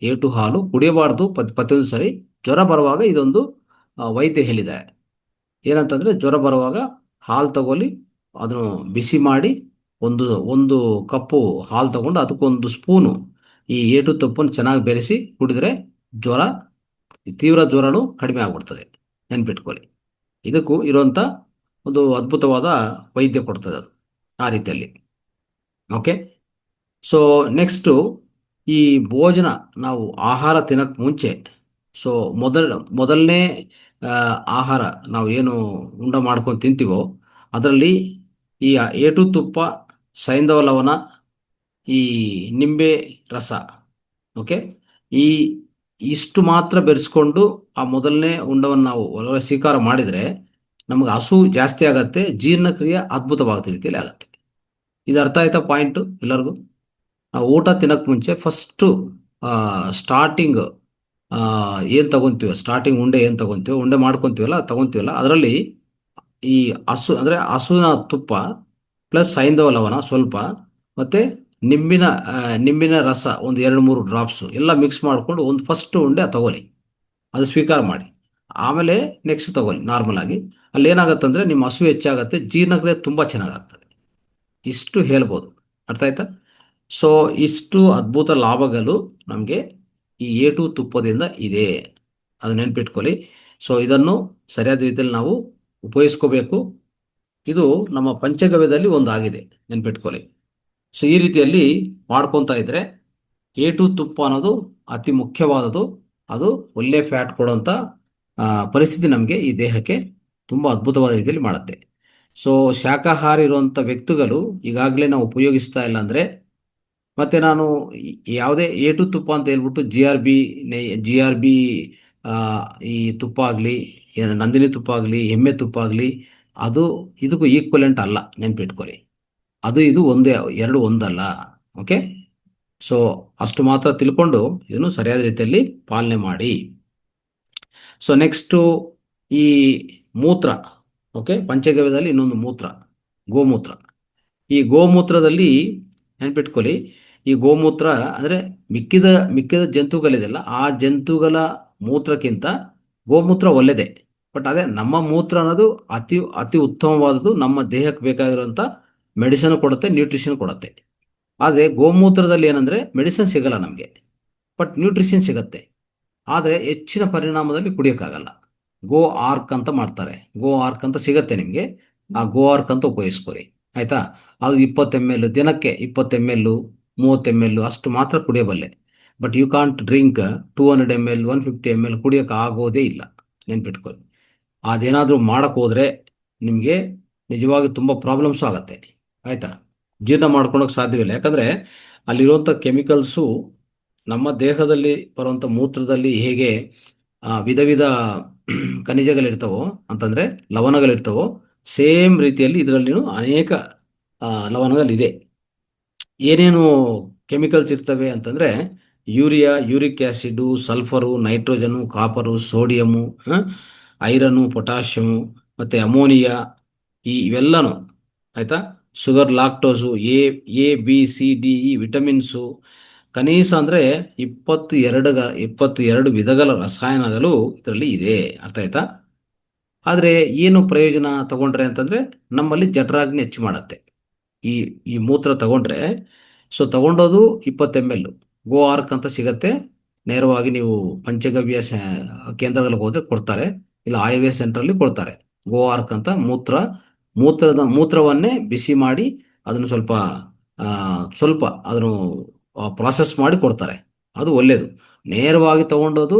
ಏಟು ಹಾಲು ಕುಡಿಯಬಾರ್ದು ಪ್ರತಿಯೊಂದು ಸರಿ. ಜ್ವರ ಬರುವಾಗ ಇದೊಂದು ವೈದ್ಯ ಹೇಳಿದ್ದಾರೆ, ಏನಂತಂದರೆ ಜ್ವರ ಬರುವಾಗ ಹಾಲು ತಗೊಳ್ಳಿ, ಅದನ್ನು ಬಿಸಿ ಮಾಡಿ ಒಂದು ಕಪ್ಪು ಹಾಲು ತಗೊಂಡು ಅದಕ್ಕೊಂದು ಸ್ಪೂನು ಈ ಏಟು ತುಪ್ಪನ್ನು ಚೆನ್ನಾಗಿ ಬೆರೆಸಿ ಕುಡಿದ್ರೆ ತೀವ್ರ ಜ್ವರನೂ ಕಡಿಮೆ ಆಗ್ಬಿಡ್ತದೆ, ನೆನ್ಪಿಟ್ಕೊಳ್ಳಿ. ಇದಕ್ಕೂ ಇರುವಂಥ ಒಂದು ಅದ್ಭುತವಾದ ವೈದ್ಯ ಕೊಡ್ತದೆ ಅದು, ಆ ರೀತಿಯಲ್ಲಿ. ಓಕೆ. ಸೊ ನೆಕ್ಸ್ಟು, ಈ ಭೋಜನ, ನಾವು ಆಹಾರ ತಿನ್ನೋಕ್ಕೆ ಮುಂಚೆ, ಸೊ ಮೊದಲನೇ ಆಹಾರ ನಾವು ಏನು ಉಂಡ ಮಾಡ್ಕೊಂಡು ತಿಂತೀವೋ ಅದರಲ್ಲಿ ಈ ಏಟು ತುಪ್ಪ, ಸೈಂಧವ ಲವಣ, ಈ ನಿಂಬೆ ರಸ, ಓಕೆ, ಇಷ್ಟು ಮಾತ್ರ ಬೆರೆಸ್ಕೊಂಡು ಆ ಮೊದಲನೇ ಉಂಡವನ್ನು ನಾವು ಒಳಗಡೆ ಸ್ವೀಕಾರ ಮಾಡಿದರೆ ನಮಗೆ ಹಸು ಜಾಸ್ತಿ ಆಗತ್ತೆ, ಜೀರ್ಣಕ್ರಿಯೆ ಅದ್ಭುತವಾದ ರೀತಿಯಲ್ಲಿ ಆಗುತ್ತೆ. ಇದು ಅರ್ಥ ಆಯ್ತಾ ಪಾಯಿಂಟು ಎಲ್ಲರಿಗೂ? ನಾವು ಊಟ ತಿನ್ನೋಕ್ಕೆ ಮುಂಚೆ ಫಸ್ಟು ಸ್ಟಾರ್ಟಿಂಗ್ ಏನು ತಗೊತೀವೋ, ಸ್ಟಾರ್ಟಿಂಗ್ ಉಂಡೆ ಏನು ತಗೊತೀವೋ, ಉಂಡೆ ತಗೊತೀವಲ್ಲ ಅದರಲ್ಲಿ ಈ ಹಸುವಿನ ತುಪ್ಪ ಪ್ಲಸ್ ಸೈಂಧವ ಲವಣ ಸ್ವಲ್ಪ, ಮತ್ತು ನಿಂಬಿನ ರಸ 1-2-3 ಡ್ರಾಪ್ಸು ಎಲ್ಲ ಮಿಕ್ಸ್ ಮಾಡಿಕೊಂಡು ಫಸ್ಟ್ ಉಂಡೆ ತಗೊಳ್ಳಿ, ಅದು ಸ್ವೀಕಾರ ಮಾಡಿ. ಆಮೇಲೆ ನೆಕ್ಸ್ಟ್ ತಗೊಳ್ಳಿ ನಾರ್ಮಲ್ ಆಗಿ. ಅಲ್ಲಿ ಏನಾಗುತ್ತೆ ನಿಮ್ಮ ಹಸು ಹೆಚ್ಚಾಗುತ್ತೆ, ಜೀರ್ಣಕ್ರಿಯೆ ತುಂಬ ಚೆನ್ನಾಗಾಗ್ತದೆ. ಇಷ್ಟು ಹೇಳ್ಬೋದು, ಅರ್ಥ ಆಯ್ತಾ? ಸೊ ಇಷ್ಟು ಅದ್ಭುತ ಲಾಭಗಳು ನಮಗೆ ಈ ಏಟು ತುಪ್ಪದಿಂದ ಇದೆ, ಅದು ನೆನ್ಪಿಟ್ಕೊಳ್ಳಿ. ಸೊ ಇದನ್ನು ಸರಿಯಾದ ರೀತಿಯಲ್ಲಿ ನಾವು ಉಪಯೋಗಿಸ್ಕೋಬೇಕು. ಇದು ನಮ್ಮ ಪಂಚಗವ್ಯದಲ್ಲಿ ಒಂದು ಆಗಿದೆ, ನೆನ್ಪಿಟ್ಕೊಳ್ಳಿ. ಸೊ ಈ ರೀತಿಯಲ್ಲಿ ಮಾಡ್ಕೊತಾ ಇದ್ರೆ ಏಟು ತುಪ್ಪ ಅನ್ನೋದು ಅತಿ ಮುಖ್ಯವಾದದ್ದು. ಅದು ಒಳ್ಳೆ ಫ್ಯಾಟ್ ಕೊಡುವಂಥ ಪರಿಸ್ಥಿತಿ ನಮಗೆ ಈ ದೇಹಕ್ಕೆ ತುಂಬ ಅದ್ಭುತವಾದ ರೀತಿಯಲ್ಲಿ ಮಾಡುತ್ತೆ. ಸೊ ಶಾಕಾಹಾರಿ ಇರುವಂಥ ವ್ಯಕ್ತಿಗಳು ಈಗಾಗಲೇ ನಾವು ಉಪಯೋಗಿಸ್ತಾ ಇಲ್ಲ ಅಂದರೆ, ಮತ್ತು ನಾನು ಯಾವುದೇ ಏಟು ತುಪ್ಪ ಅಂತ ಹೇಳ್ಬಿಟ್ಟು GRB ಈ ತುಪ್ಪ ಆಗಲಿ, ನಂದಿನಿ ತುಪ್ಪ ಆಗಲಿ, ಎಮ್ಮೆ ತುಪ್ಪ ಆಗಲಿ, ಇದಕ್ಕೂ ಈಕ್ವಲೆಂಟ್ ಅಲ್ಲ, ನೆನ್ಪಿಟ್ಕೊಳ್ಳಿ. ಇದು ಎರಡು ಒಂದಲ್ಲ. ಓಕೆ. ಸೊ ಅಷ್ಟು ಮಾತ್ರ ತಿಳ್ಕೊಂಡು ಇದನ್ನು ಸರಿಯಾದ ರೀತಿಯಲ್ಲಿ ಪಾಲನೆ ಮಾಡಿ. ಸೊ ನೆಕ್ಸ್ಟು ಈ ಮೂತ್ರ, ಓಕೆ, ಪಂಚಗವ್ಯದಲ್ಲಿ ಇನ್ನೊಂದು ಮೂತ್ರ, ಗೋಮೂತ್ರ. ಈ ಗೋಮೂತ್ರದಲ್ಲಿ ನೆನ್ಪಿಟ್ಕೊಳ್ಳಿ, ಈ ಗೋಮೂತ್ರ ಅಂದರೆ ಮಿಕ್ಕಿದ ಜಂತುಗಳಿದೆಲ್ಲ, ಆ ಜಂತುಗಳ ಮೂತ್ರಕ್ಕಿಂತ ಗೋಮೂತ್ರ ಒಳ್ಳೆಯದೇ. ಬಟ್ ಅದೇ ನಮ್ಮ ಮೂತ್ರ ಅನ್ನೋದು ಅತಿ ಉತ್ತಮವಾದದ್ದು, ನಮ್ಮ ದೇಹಕ್ಕೆ ಬೇಕಾಗಿರುವಂಥ ಮೆಡಿಸಿನ್ ಕೊಡುತ್ತೆ, ನ್ಯೂಟ್ರಿಷನ್ ಕೊಡುತ್ತೆ. ಆದರೆ ಗೋಮೂತ್ರದಲ್ಲಿ ಏನಂದರೆ ಮೆಡಿಸಿನ್ ಸಿಗಲ್ಲ ನಮಗೆ, ಬಟ್ ನ್ಯೂಟ್ರಿಷನ್ ಸಿಗುತ್ತೆ. ಆದರೆ ಹೆಚ್ಚಿನ ಪರಿಣಾಮದಲ್ಲಿ ಕುಡಿಯೋಕ್ಕಾಗಲ್ಲ. ಗೋ ಆರ್ಕ್ ಅಂತ ಮಾಡ್ತಾರೆ, ಗೋ ಆರ್ಕ್ ಅಂತ ಸಿಗುತ್ತೆ ನಿಮಗೆ, ಆ ಗೋ ಆರ್ಕ್ ಅಂತ ಉಪಯೋಗಿಸ್ಕೊರಿ, ಆಯಿತಾ. ಅದು 20 ml ದಿನಕ್ಕೆ, 20 ml 30 ml ಅಷ್ಟು ಮಾತ್ರ ಕುಡಿಯಬಲ್ಲೆ. But you can't drink 200 ml 150 ml ಕುಡಿಯೋಕೆ ಆಗೋದೇ ಇಲ್ಲ, ನೆನ್ಪಿಟ್ಕೊಳ್ಳಿ. ಅದೇನಾದರೂ ಮಾಡೋಕ್ಕೆ ಹೋದರೆ ನಿಮಗೆ ನಿಜವಾಗಿ ತುಂಬ ಪ್ರಾಬ್ಲಮ್ಸು ಆಗುತ್ತೆ, ಆಯಿತಾ. ಜೀರ್ಣ ಮಾಡ್ಕೊಳಕ್ಕೆ ಸಾಧ್ಯವಿಲ್ಲ, ಯಾಕಂದರೆ ಅಲ್ಲಿರುವಂಥ ಕೆಮಿಕಲ್ಸು ನಮ್ಮ ದೇಹದಲ್ಲಿ ಬರುವಂಥ ಮೂತ್ರದಲ್ಲಿ ಹೇಗೆ ವಿಧ ಖನಿಜಗಳಿರ್ತಾವೋ ಅಂತಂದರೆ ಲವಣಗಳಿರ್ತಾವೋ ಸೇಮ್ ರೀತಿಯಲ್ಲಿ ಇದರಲ್ಲಿನೂ ಅನೇಕ ಲವಣಗಳಿದೆ. ಏನೇನು ಕೆಮಿಕಲ್ಸ್ ಇರ್ತವೆ ಅಂತಂದರೆ urea, uric acid, sulphur, nitrogen, copper, sodium, iron, potassium ಮತ್ತು ಅಮೋನಿಯಾ, ಇವೆಲ್ಲನೂ ಆಯಿತಾ. Sugar, lactose, A B C D E vitamins, ಕನೀಸ ಅಂದರೆ 22 ವಿಧಗಳ ರಸಾಯನಗಳು ಇದರಲ್ಲಿ ಇದೆ. ಅರ್ಥ ಆಯ್ತಾ. ಆದರೆ ಏನು ಪ್ರಯೋಜನ ತಗೊಂಡ್ರೆ ಅಂತಂದರೆ ನಮ್ಮಲ್ಲಿ ಜಠರಾಗ್ನಿ ಹೆಚ್ಚು ಮಾಡುತ್ತೆ. ಈ ಈ ಮೂತ್ರ ತಗೊಂಡ್ರೆ, ಸೊ ತಗೊಂಡೋದು 20 ml ಗೋ ಆರ್ಕ್ ಅಂತ ಸಿಗತ್ತೆ. ನೇರವಾಗಿ ನೀವು ಪಂಚಗವ್ಯ ಕೇಂದ್ರಗಳಿಗೆ ಹೋದರೆ ಕೊಡ್ತಾರೆ, ಇಲ್ಲ ಆಯುರ್ವೇದ ಸೆಂಟ್ರಲ್ಲಿ ಕೊಡ್ತಾರೆ. ಗೋ ಆರ್ಕ್ ಅಂತ ಮೂತ್ರವನ್ನೇ ಬಿಸಿ ಮಾಡಿ ಅದನ್ನು ಸ್ವಲ್ಪ ಅದನ್ನು ಪ್ರಾಸೆಸ್ ಮಾಡಿ ಕೊಡ್ತಾರೆ. ಅದು ಒಳ್ಳೆಯದು. ನೇರವಾಗಿ ತಗೊಂಡೋದು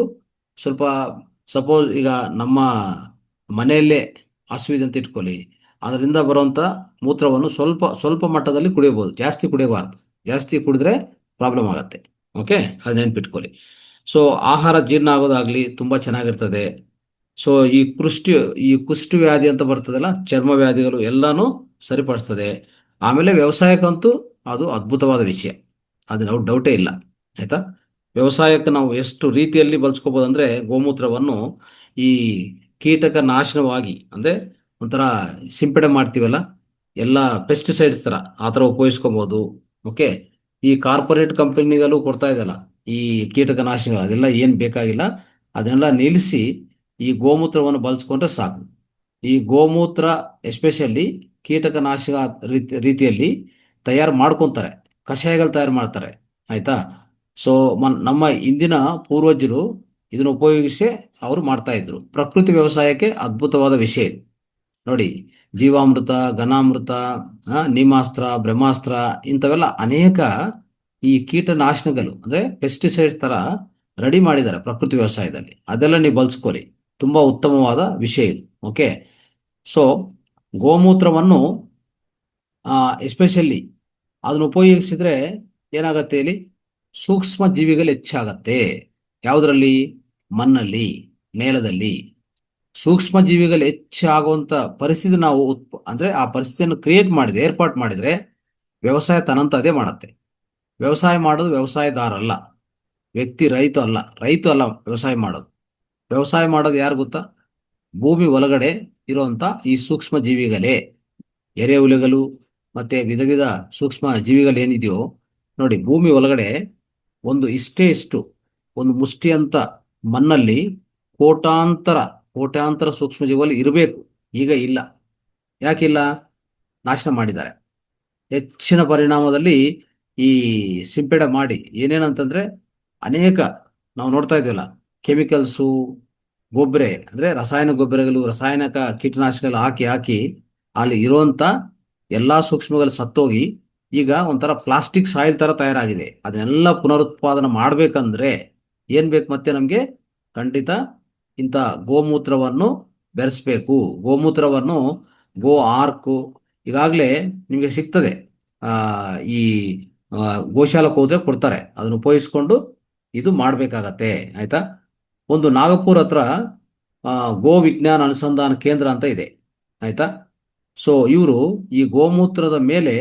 ಸ್ವಲ್ಪ, ಸಪೋಸ್ ಈಗ ನಮ್ಮ ಮನೆಯಲ್ಲೇ ಹಸುವಿದೆ ಅಂತ ಇಟ್ಕೊಳ್ಳಿ, ಅದರಿಂದ ಬರುವಂಥ ಮೂತ್ರವನ್ನು ಸ್ವಲ್ಪ ಸ್ವಲ್ಪ ಮಟ್ಟದಲ್ಲಿ ಕುಡಿಯಬಹುದು, ಜಾಸ್ತಿ ಕುಡಿಯಬಾರ್ದು. ಜಾಸ್ತಿ ಕುಡಿದ್ರೆ ಪ್ರಾಬ್ಲಮ್ ಆಗುತ್ತೆ. ಓಕೆ, ಅದು ನೆನ್ಪಿಟ್ಕೊಳ್ಳಿ. ಸೊ ಆಹಾರ ಜೀರ್ಣ ಆಗೋದಾಗಲಿ ತುಂಬ ಚೆನ್ನಾಗಿರ್ತದೆ. ಸೊ ಈ ಕುಷ್ಠ ವ್ಯಾಧಿ ಅಂತ ಬರ್ತದಲ್ಲ, ಚರ್ಮ ವ್ಯಾಧಿಗಳು ಎಲ್ಲನೂ ಸರಿಪಡಿಸ್ತದೆ. ಆಮೇಲೆ ವ್ಯವಸಾಯಕ್ಕಂತೂ ಅದು ಅದ್ಭುತವಾದ ವಿಷಯ, ಅದು ನಾವು ಡೌಟೇ ಇಲ್ಲ. ಆಯಿತಾ. ವ್ಯವಸಾಯಕ್ಕೆ ನಾವು ಎಷ್ಟು ರೀತಿಯಲ್ಲಿ ಬಳಸ್ಕೋಬೋದಂದರೆ ಗೋಮೂತ್ರವನ್ನು ಈ ಕೀಟಕ ನಾಶನವಾಗಿ, ಅಂದರೆ ಒಂಥರ ಸಿಂಪಡಣೆ ಮಾಡ್ತೀವಲ್ಲ, ಎಲ್ಲ ಪೆಸ್ಟಿಸೈಡ್ಸ್ ಥರ ಆ ಥರ ಉಪಯೋಗಿಸ್ಕೋಬೋದು. ಓಕೆ, ಈ ಕಾರ್ಪೊರೇಟ್ ಕಂಪನಿಗಳು ಕೊಡ್ತಾ ಇದೆಯಲ್ಲ ಈ ಕೀಟಕನಾಶಕಗಳು, ಅದೆಲ್ಲ ಏನು ಬೇಕಾಗಿಲ್ಲ. ಅದನ್ನೆಲ್ಲ ನಿಲ್ಲಿಸಿ ಈ ಗೋಮೂತ್ರವನ್ನು ಬಳಸ್ಕೊಂಡ್ರೆ ಸಾಕು. ಈ ಗೋಮೂತ್ರ ಎಸ್ಪೆಷಲಿ ಕೀಟಕನಾಶಕ ರೀತಿಯಲ್ಲಿ ತಯಾರು ಮಾಡ್ಕೊತಾರೆ, ಕಷಾಯಗಳು ತಯಾರು ಮಾಡ್ತಾರೆ. ಆಯಿತಾ. ಸೊ ನಮ್ಮ ಇಂದಿನ ಪೂರ್ವಜರು ಇದನ್ನು ಉಪಯೋಗಿಸಿ ಅವರು ಮಾಡ್ತಾ ಇದ್ರು. ಪ್ರಕೃತಿ ವ್ಯವಸಾಯಕ್ಕೆ ಅದ್ಭುತವಾದ ವಿಷಯ ಇದು. ನೋಡಿ, ಜೀವಾಮೃತ, ಘನಾಮೃತ, ನೀಮಾಸ್ತ್ರ, ಬ್ರಹ್ಮಾಸ್ತ್ರ, ಇಂಥವೆಲ್ಲ ಅನೇಕ ಈ ಕೀಟನಾಶಕಗಳು ಅಂದರೆ ಪೆಸ್ಟಿಸೈಡ್ಸ್ ಥರ ರೆಡಿ ಮಾಡಿದ್ದಾರೆ ಪ್ರಕೃತಿ ವ್ಯವಸಾಯದಲ್ಲಿ. ಅದೆಲ್ಲ ನೀವು ಬಳಸ್ಕೊಳ್ಳಿ, ತುಂಬ ಉತ್ತಮವಾದ ವಿಷಯ ಇದು. ಓಕೆ, ಸೊ ಗೋಮೂತ್ರವನ್ನು ಎಸ್ಪೆಷಲಿ ಅದನ್ನು ಉಪಯೋಗಿಸಿದ್ರೆ ಏನಾಗತ್ತೆ, ಇಲ್ಲಿ ಸೂಕ್ಷ್ಮ ಜೀವಿಗಳು ಹೆಚ್ಚಾಗತ್ತೆ. ಯಾವುದರಲ್ಲಿ? ಮಣ್ಣಲ್ಲಿ, ನೇಲದಲ್ಲಿ ಸೂಕ್ಷ್ಮ ಜೀವಿಗಳು ಹೆಚ್ಚಾಗುವಂಥ ಪರಿಸ್ಥಿತಿ ನಾವು ಅಂದರೆ ಆ ಪರಿಸ್ಥಿತಿಯನ್ನು ಕ್ರಿಯೇಟ್ ಮಾಡಿದೆ, ಏರ್ಪಾಟ್ ಮಾಡಿದರೆ ವ್ಯವಸಾಯ ತನ್ನಂತ ಅದೇ ಮಾಡುತ್ತೆ. ವ್ಯವಸಾಯ ಮಾಡೋದು ವ್ಯವಸಾಯದಾರ ಅಲ್ಲ, ವ್ಯಕ್ತಿ ರೈತ ಅಲ್ಲ ವ್ಯವಸಾಯ ಮಾಡೋದು. ವ್ಯವಸಾಯ ಮಾಡೋದು ಯಾರು ಗೊತ್ತಾ? ಭೂಮಿ ಒಳಗಡೆ ಇರುವಂಥ ಈ ಸೂಕ್ಷ್ಮ ಜೀವಿಗಳೇ, ಎರೆಹುಳುಗಳು ಮತ್ತು ವಿಧ ವಿಧ ಸೂಕ್ಷ್ಮ ಜೀವಿಗಳೇನಿದೆಯೋ ನೋಡಿ. ಭೂಮಿ ಒಳಗಡೆ ಇಷ್ಟು ಒಂದು ಮುಷ್ಟಿ ಅಂತ ಮಣ್ಣಲ್ಲಿ ಕೋಟ್ಯಾಂತರ ಸೂಕ್ಷ್ಮ ಜೀವಿಗಳು ಇರಬೇಕು. ಈಗ ಇಲ್ಲ. ಯಾಕಿಲ್ಲ? ನಾಶನ ಮಾಡಿದ್ದಾರೆ. ಹೆಚ್ಚಿನ ಪರಿಣಾಮದಲ್ಲಿ ಈ ಸಿಂಪಡಣೆ ಮಾಡಿ ಏನೇನಂತಂದರೆ ಅನೇಕ ನಾವು ನೋಡ್ತಾ ಇದ್ದೀವಲ್ಲ, ಕೆಮಿಕಲ್ಸು, ಗೊಬ್ಬರ ಅಂದರೆ ರಾಸಾಯನಿಕ ಗೊಬ್ಬರಗಳು, ರಾಸಾಯನಿಕ ಕೀಟನಾಶಕಗಳು ಹಾಕಿ ಅಲ್ಲಿ ಇರುವಂಥ ಎಲ್ಲ ಸೂಕ್ಷ್ಮಗಳು ಸತ್ತೋಗಿ ಈಗ ಒಂಥರ ಪ್ಲಾಸ್ಟಿಕ್ ಸಾಯಿಲ್ ಥರ ತಯಾರಾಗಿದೆ. ಅದನ್ನೆಲ್ಲ ಪುನರುತ್ಪಾದನೆ ಮಾಡಬೇಕಂದ್ರೆ ಏನು ಬೇಕು? ಮತ್ತೆ ನಮಗೆ ಖಂಡಿತ ಇಂಥ ಗೋಮೂತ್ರವನ್ನು ಬೆರೆಸ್ಬೇಕು. ಗೋಮೂತ್ರವನ್ನು ಗೋ ಆರ್ಕು ಈಗಾಗಲೇ ನಿಮಗೆ ಸಿಗ್ತದೆ. ಈ ಗೋಶಾಲಕ್ಕೆ ಹೋದ್ರೆ ಕೊಡ್ತಾರೆ, ಅದನ್ನು ಉಪಯೋಗಿಸ್ಕೊಂಡು ಇದು ಮಾಡಬೇಕಾಗತ್ತೆ. ಆಯಿತಾ. ಒಂದು ನಾಗಪುರ ಹತ್ರ ಗೋ ವಿಜ್ಞಾನ ಅನುಸಂಧಾನ ಕೇಂದ್ರ ಅಂತ ಇದೆ. ಆಯಿತಾ. ಸೊ ಇವರು ಈ ಗೋಮೂತ್ರದ ಮೇಲೆ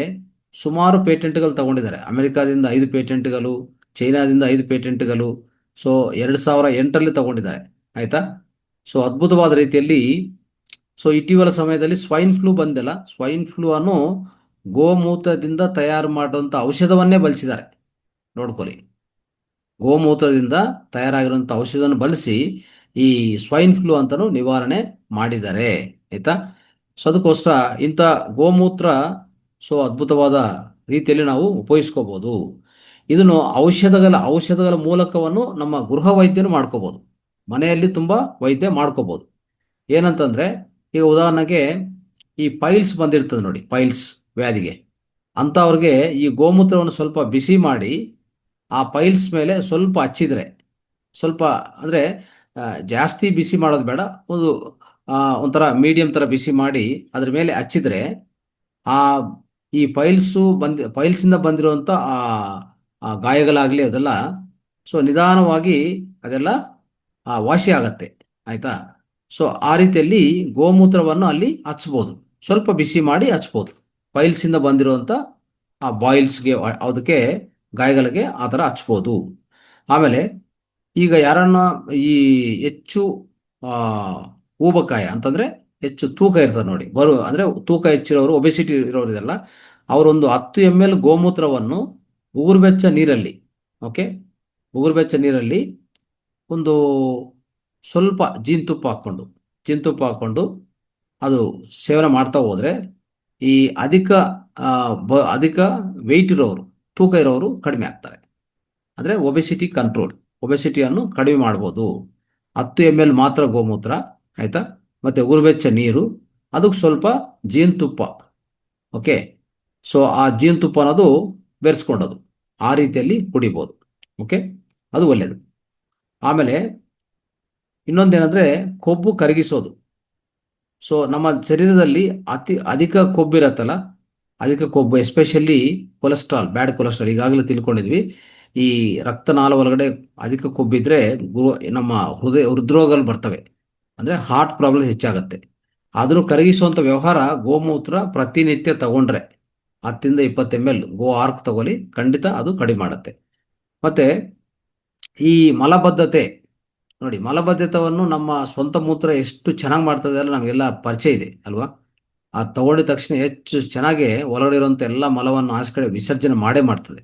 ಸುಮಾರು ಪೇಟೆಂಟ್ಗಳು ತಗೊಂಡಿದ್ದಾರೆ. ಅಮೆರಿಕಾದಿಂದ 5 ಪೇಟೆಂಟ್ಗಳು, ಚೈನಾದಿಂದ 5 ಪೇಟೆಂಟ್ಗಳು. ಸೊ 2008ರಲ್ಲಿ ತಗೊಂಡಿದ್ದಾರೆ. ಆಯಿತಾ. ಸೊ ಅದ್ಭುತವಾದ ರೀತಿಯಲ್ಲಿ. ಸೊ ಇటీವಲ ಸಮಯದಲ್ಲಿ ಸ್ವೈನ್ ಫ್ಲೂ ಬಂದಿಲ್ಲ, ಸ್ವೈನ್ ಫ್ಲೂ ಅನ್ನು ಗೋಮೂತ್ರದಿಂದ ತಯಾರು ಮಾಡುವಂಥ ಔಷಧವನ್ನೇ ಬಳಸಿದ್ದಾರೆ. ನೋಡ್ಕೊಳ್ಳಿ, ಗೋಮೂತ್ರದಿಂದ ತಯಾರಾಗಿರುವಂಥ ಔಷಧವನ್ನು ಬಳಸಿ ಈ ಸ್ವೈನ್ ಫ್ಲೂ ಅಂತಲೂ ನಿವಾರಣೆ ಮಾಡಿದ್ದಾರೆ. ಆಯಿತಾ. ಸೊ ಅದಕ್ಕೋಸ್ಕರ ಇಂಥ ಗೋಮೂತ್ರ ಅದ್ಭುತವಾದ ರೀತಿಯಲ್ಲಿ ನಾವು ಉಪಯೋಗಿಸ್ಕೋಬೋದು. ಇದನ್ನು ಔಷಧಗಳ ಮೂಲಕವನ್ನು ನಮ್ಮ ಗೃಹ ವೈದ್ಯನು ಮಾಡ್ಕೋಬೋದು. ಮನೆಯಲ್ಲಿ ತುಂಬ ವೈದ್ಯ ಮಾಡ್ಕೋಬೋದು. ಏನಂತಂದರೆ ಈಗ ಉದಾಹರಣೆಗೆ ಈ ಪೈಲ್ಸ್ ಬಂದಿರ್ತದೆ ನೋಡಿ, ಪೈಲ್ಸ್ ವ್ಯಾಧಿಗೆ ಅಂಥವ್ರಿಗೆ ಈ ಗೋಮೂತ್ರವನ್ನು ಸ್ವಲ್ಪ ಬಿಸಿ ಮಾಡಿ ಆ ಪೈಲ್ಸ್ ಮೇಲೆ ಸ್ವಲ್ಪ ಹಚ್ಚಿದರೆ, ಸ್ವಲ್ಪ ಅಂದರೆ ಜಾಸ್ತಿ ಬಿಸಿ ಮಾಡೋದು ಬೇಡ, ಒಂಥರ ಮೀಡಿಯಂ ಥರ ಬಿಸಿ ಮಾಡಿ ಅದ್ರ ಮೇಲೆ ಹಚ್ಚಿದರೆ ಈ ಪೈಲ್ಸಿಂದ ಬಂದಿರುವಂಥ ಆ ಗಾಯಗಳಾಗಲಿ ಅದೆಲ್ಲ ನಿಧಾನವಾಗಿ ಅದೆಲ್ಲ ವಾಸಿ ಆಗತ್ತೆ. ಆಯಿತಾ. ಸೊ ಆ ರೀತಿಯಲ್ಲಿ ಗೋಮೂತ್ರವನ್ನು ಅಲ್ಲಿ ಹಚ್ಬೋದು, ಸ್ವಲ್ಪ ಬಿಸಿ ಮಾಡಿ ಹಚ್ಬೋದು. ಪೈಲ್ಸಿಂದ ಬಂದಿರುವಂಥ ಆ ಬಾಯಿಲ್ಸ್ಗೆ, ಅದಕ್ಕೆ ಗಾಯಗಳಿಗೆ ಆ ಥರ ಹಚ್ಬೋದು. ಆಮೇಲೆ ಈಗ ಯಾರನ್ನ ಈ ಹೆಚ್ಚು ಆ, ಊಬಕಾಯ ಅಂತಂದ್ರೆ ಹೆಚ್ಚು ತೂಕ ಇರ್ತದೆ ನೋಡಿ, ಅಂದ್ರೆ ತೂಕ ಹೆಚ್ಚಿರೋರು, ಒಬೆಸಿಟಿ ಇರೋರು ಇದೆಲ್ಲ, ಅವರೊಂದು 10 ml ಗೋಮೂತ್ರವನ್ನು ಉಗುರುಬೆಚ್ಚ ನೀರಲ್ಲಿ, ಓಕೆ, ಉಗುರುಬೆಚ್ಚ ನೀರಲ್ಲಿ ಒಂದು ಸ್ವಲ್ಪ ಜೇನುತುಪ್ಪ ಹಾಕ್ಕೊಂಡು ಅದು ಸೇವನೆ ಮಾಡ್ತಾ ಹೋದ್ರೆ ಈ ಅಧಿಕ ವೆಯ್ಟ್ ಇರೋರು, ತೂಕ ಇರೋರು ಕಡಿಮೆ ಆಗ್ತಾರೆ. ಅಂದರೆ ಒಬೆಸಿಟಿಯನ್ನು ಕಡಿಮೆ ಮಾಡ್ಬೋದು. 10 ml ಮಾತ್ರ ಗೋಮೂತ್ರ, ಆಯಿತಾ, ಮತ್ತು ಉಗುರುಬೆಚ್ಚ ನೀರು, ಅದಕ್ಕೆ ಸ್ವಲ್ಪ ಜೇನುತುಪ್ಪ, ಓಕೆ. ಸೊ ಆ ಜೇನುತುಪ್ಪ ಅನ್ನೋದು ಬೆರೆಸ್ಕೊಂಡದು ಆ ರೀತಿಯಲ್ಲಿ ಕುಡಿಬೋದು, ಓಕೆ, ಅದು ಒಳ್ಳೆಯದು. ಆಮೇಲೆ ಇನ್ನೊಂದೇನೆಂದರೆ ಕೊಬ್ಬು ಕರಗಿಸೋದು. ಸೊ ನಮ್ಮ ಶರೀರದಲ್ಲಿ ಅಧಿಕ ಕೊಬ್ಬಿರತ್ತಲ್ಲ, ಅಧಿಕ ಕೊಬ್ಬು, ಎಸ್ಪೆಷಲಿ ಕೊಲೆಸ್ಟ್ರಾಲ್, ಬ್ಯಾಡ್ ಕೊಲೆಸ್ಟ್ರಾಲ್, ಈಗಾಗಲೇ ತಿಳ್ಕೊಂಡಿದ್ವಿ. ಈ ರಕ್ತನಾಳ ಒಳಗಡೆ ಅಧಿಕ ಕೊಬ್ಬಿದ್ರೆ ನಮ್ಮ ಹೃದ್ರೋಗಗಳು ಬರ್ತವೆ, ಅಂದರೆ ಹಾರ್ಟ್ ಪ್ರಾಬ್ಲಮ್ ಹೆಚ್ಚಾಗುತ್ತೆ. ಅದನ್ನು ಕರಗಿಸುವಂಥ ವ್ಯವಹಾರ ಗೋಮೂತ್ರ ಪ್ರತಿನಿತ್ಯ ತಗೊಂಡ್ರೆ 10-20 ml ಗೋ ಆರ್ಕ್ ತಗೊಳ್ಳಿ, ಖಂಡಿತ ಅದು ಕಡಿಮೆ ಮಾಡುತ್ತೆ. ಮತ್ತು ಈ ಮಲಬದ್ಧತೆ ನೋಡಿ, ಮಲಬದ್ಧತೆಯನ್ನು ನಮ್ಮ ಸ್ವಂತ ಮೂತ್ರ ಎಷ್ಟು ಚೆನ್ನಾಗಿ ಮಾಡ್ತದೆ ಅಲ್ಲ, ನಮಗೆಲ್ಲ ಪರಿಚಯ ಇದೆ ಅಲ್ವಾ. ಅದು ತಗೊಂಡಿದ ತಕ್ಷಣ ಹೆಚ್ಚು ಚೆನ್ನಾಗಿ ಒಳಗಡೆ ಇರುವಂಥ ಎಲ್ಲ ಮಲವನ್ನು ಆಚೆ ಕಡೆ ವಿಸರ್ಜನೆ ಮಾಡ್ತದೆ.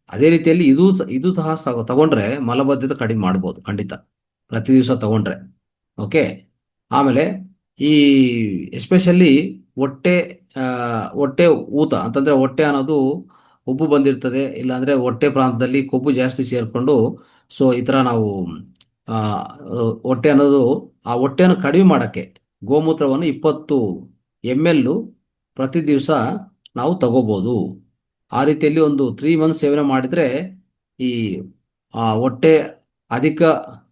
ಅದೇ ರೀತಿಯಲ್ಲಿ ಇದು ಸಹ ತಗೊಂಡ್ರೆ ಮಲಬದ್ಧತೆ ಕಡಿಮೆ ಮಾಡ್ಬೋದು ಖಂಡಿತ, ಪ್ರತಿ ದಿವಸ ತಗೊಂಡ್ರೆ, ಓಕೆ. ಆಮೇಲೆ ಈ ಎಸ್ಪೆಷಲಿ ಹೊಟ್ಟೆ ಹೊಟ್ಟೆ ಊತ ಅಂತಂದರೆ, ಹೊಟ್ಟೆ ಅನ್ನೋದು ಉಬ್ಬು ಬಂದಿರ್ತದೆ, ಇಲ್ಲಾಂದರೆ ಹೊಟ್ಟೆ ಪ್ರಾಂತದಲ್ಲಿ ಕೊಬ್ಬು ಜಾಸ್ತಿ ಸೇರಿಕೊಂಡು, ಸೊ ಈ ಥರ ನಾವು ಆ, ಹೊಟ್ಟೆ ಅನ್ನೋದು, ಆ ಹೊಟ್ಟೆಯನ್ನು ಕಡಿಮೆ ಮಾಡೋಕ್ಕೆ ಗೋಮೂತ್ರವನ್ನು 20 ml ಪ್ರತಿ ದಿವಸ ನಾವು ತಗೋಬೋದು. ಆ ರೀತಿಯಲ್ಲಿ ಒಂದು 3 months ಸೇವನೆ ಮಾಡಿದರೆ ಈ ಹೊಟ್ಟೆ ಅಧಿಕ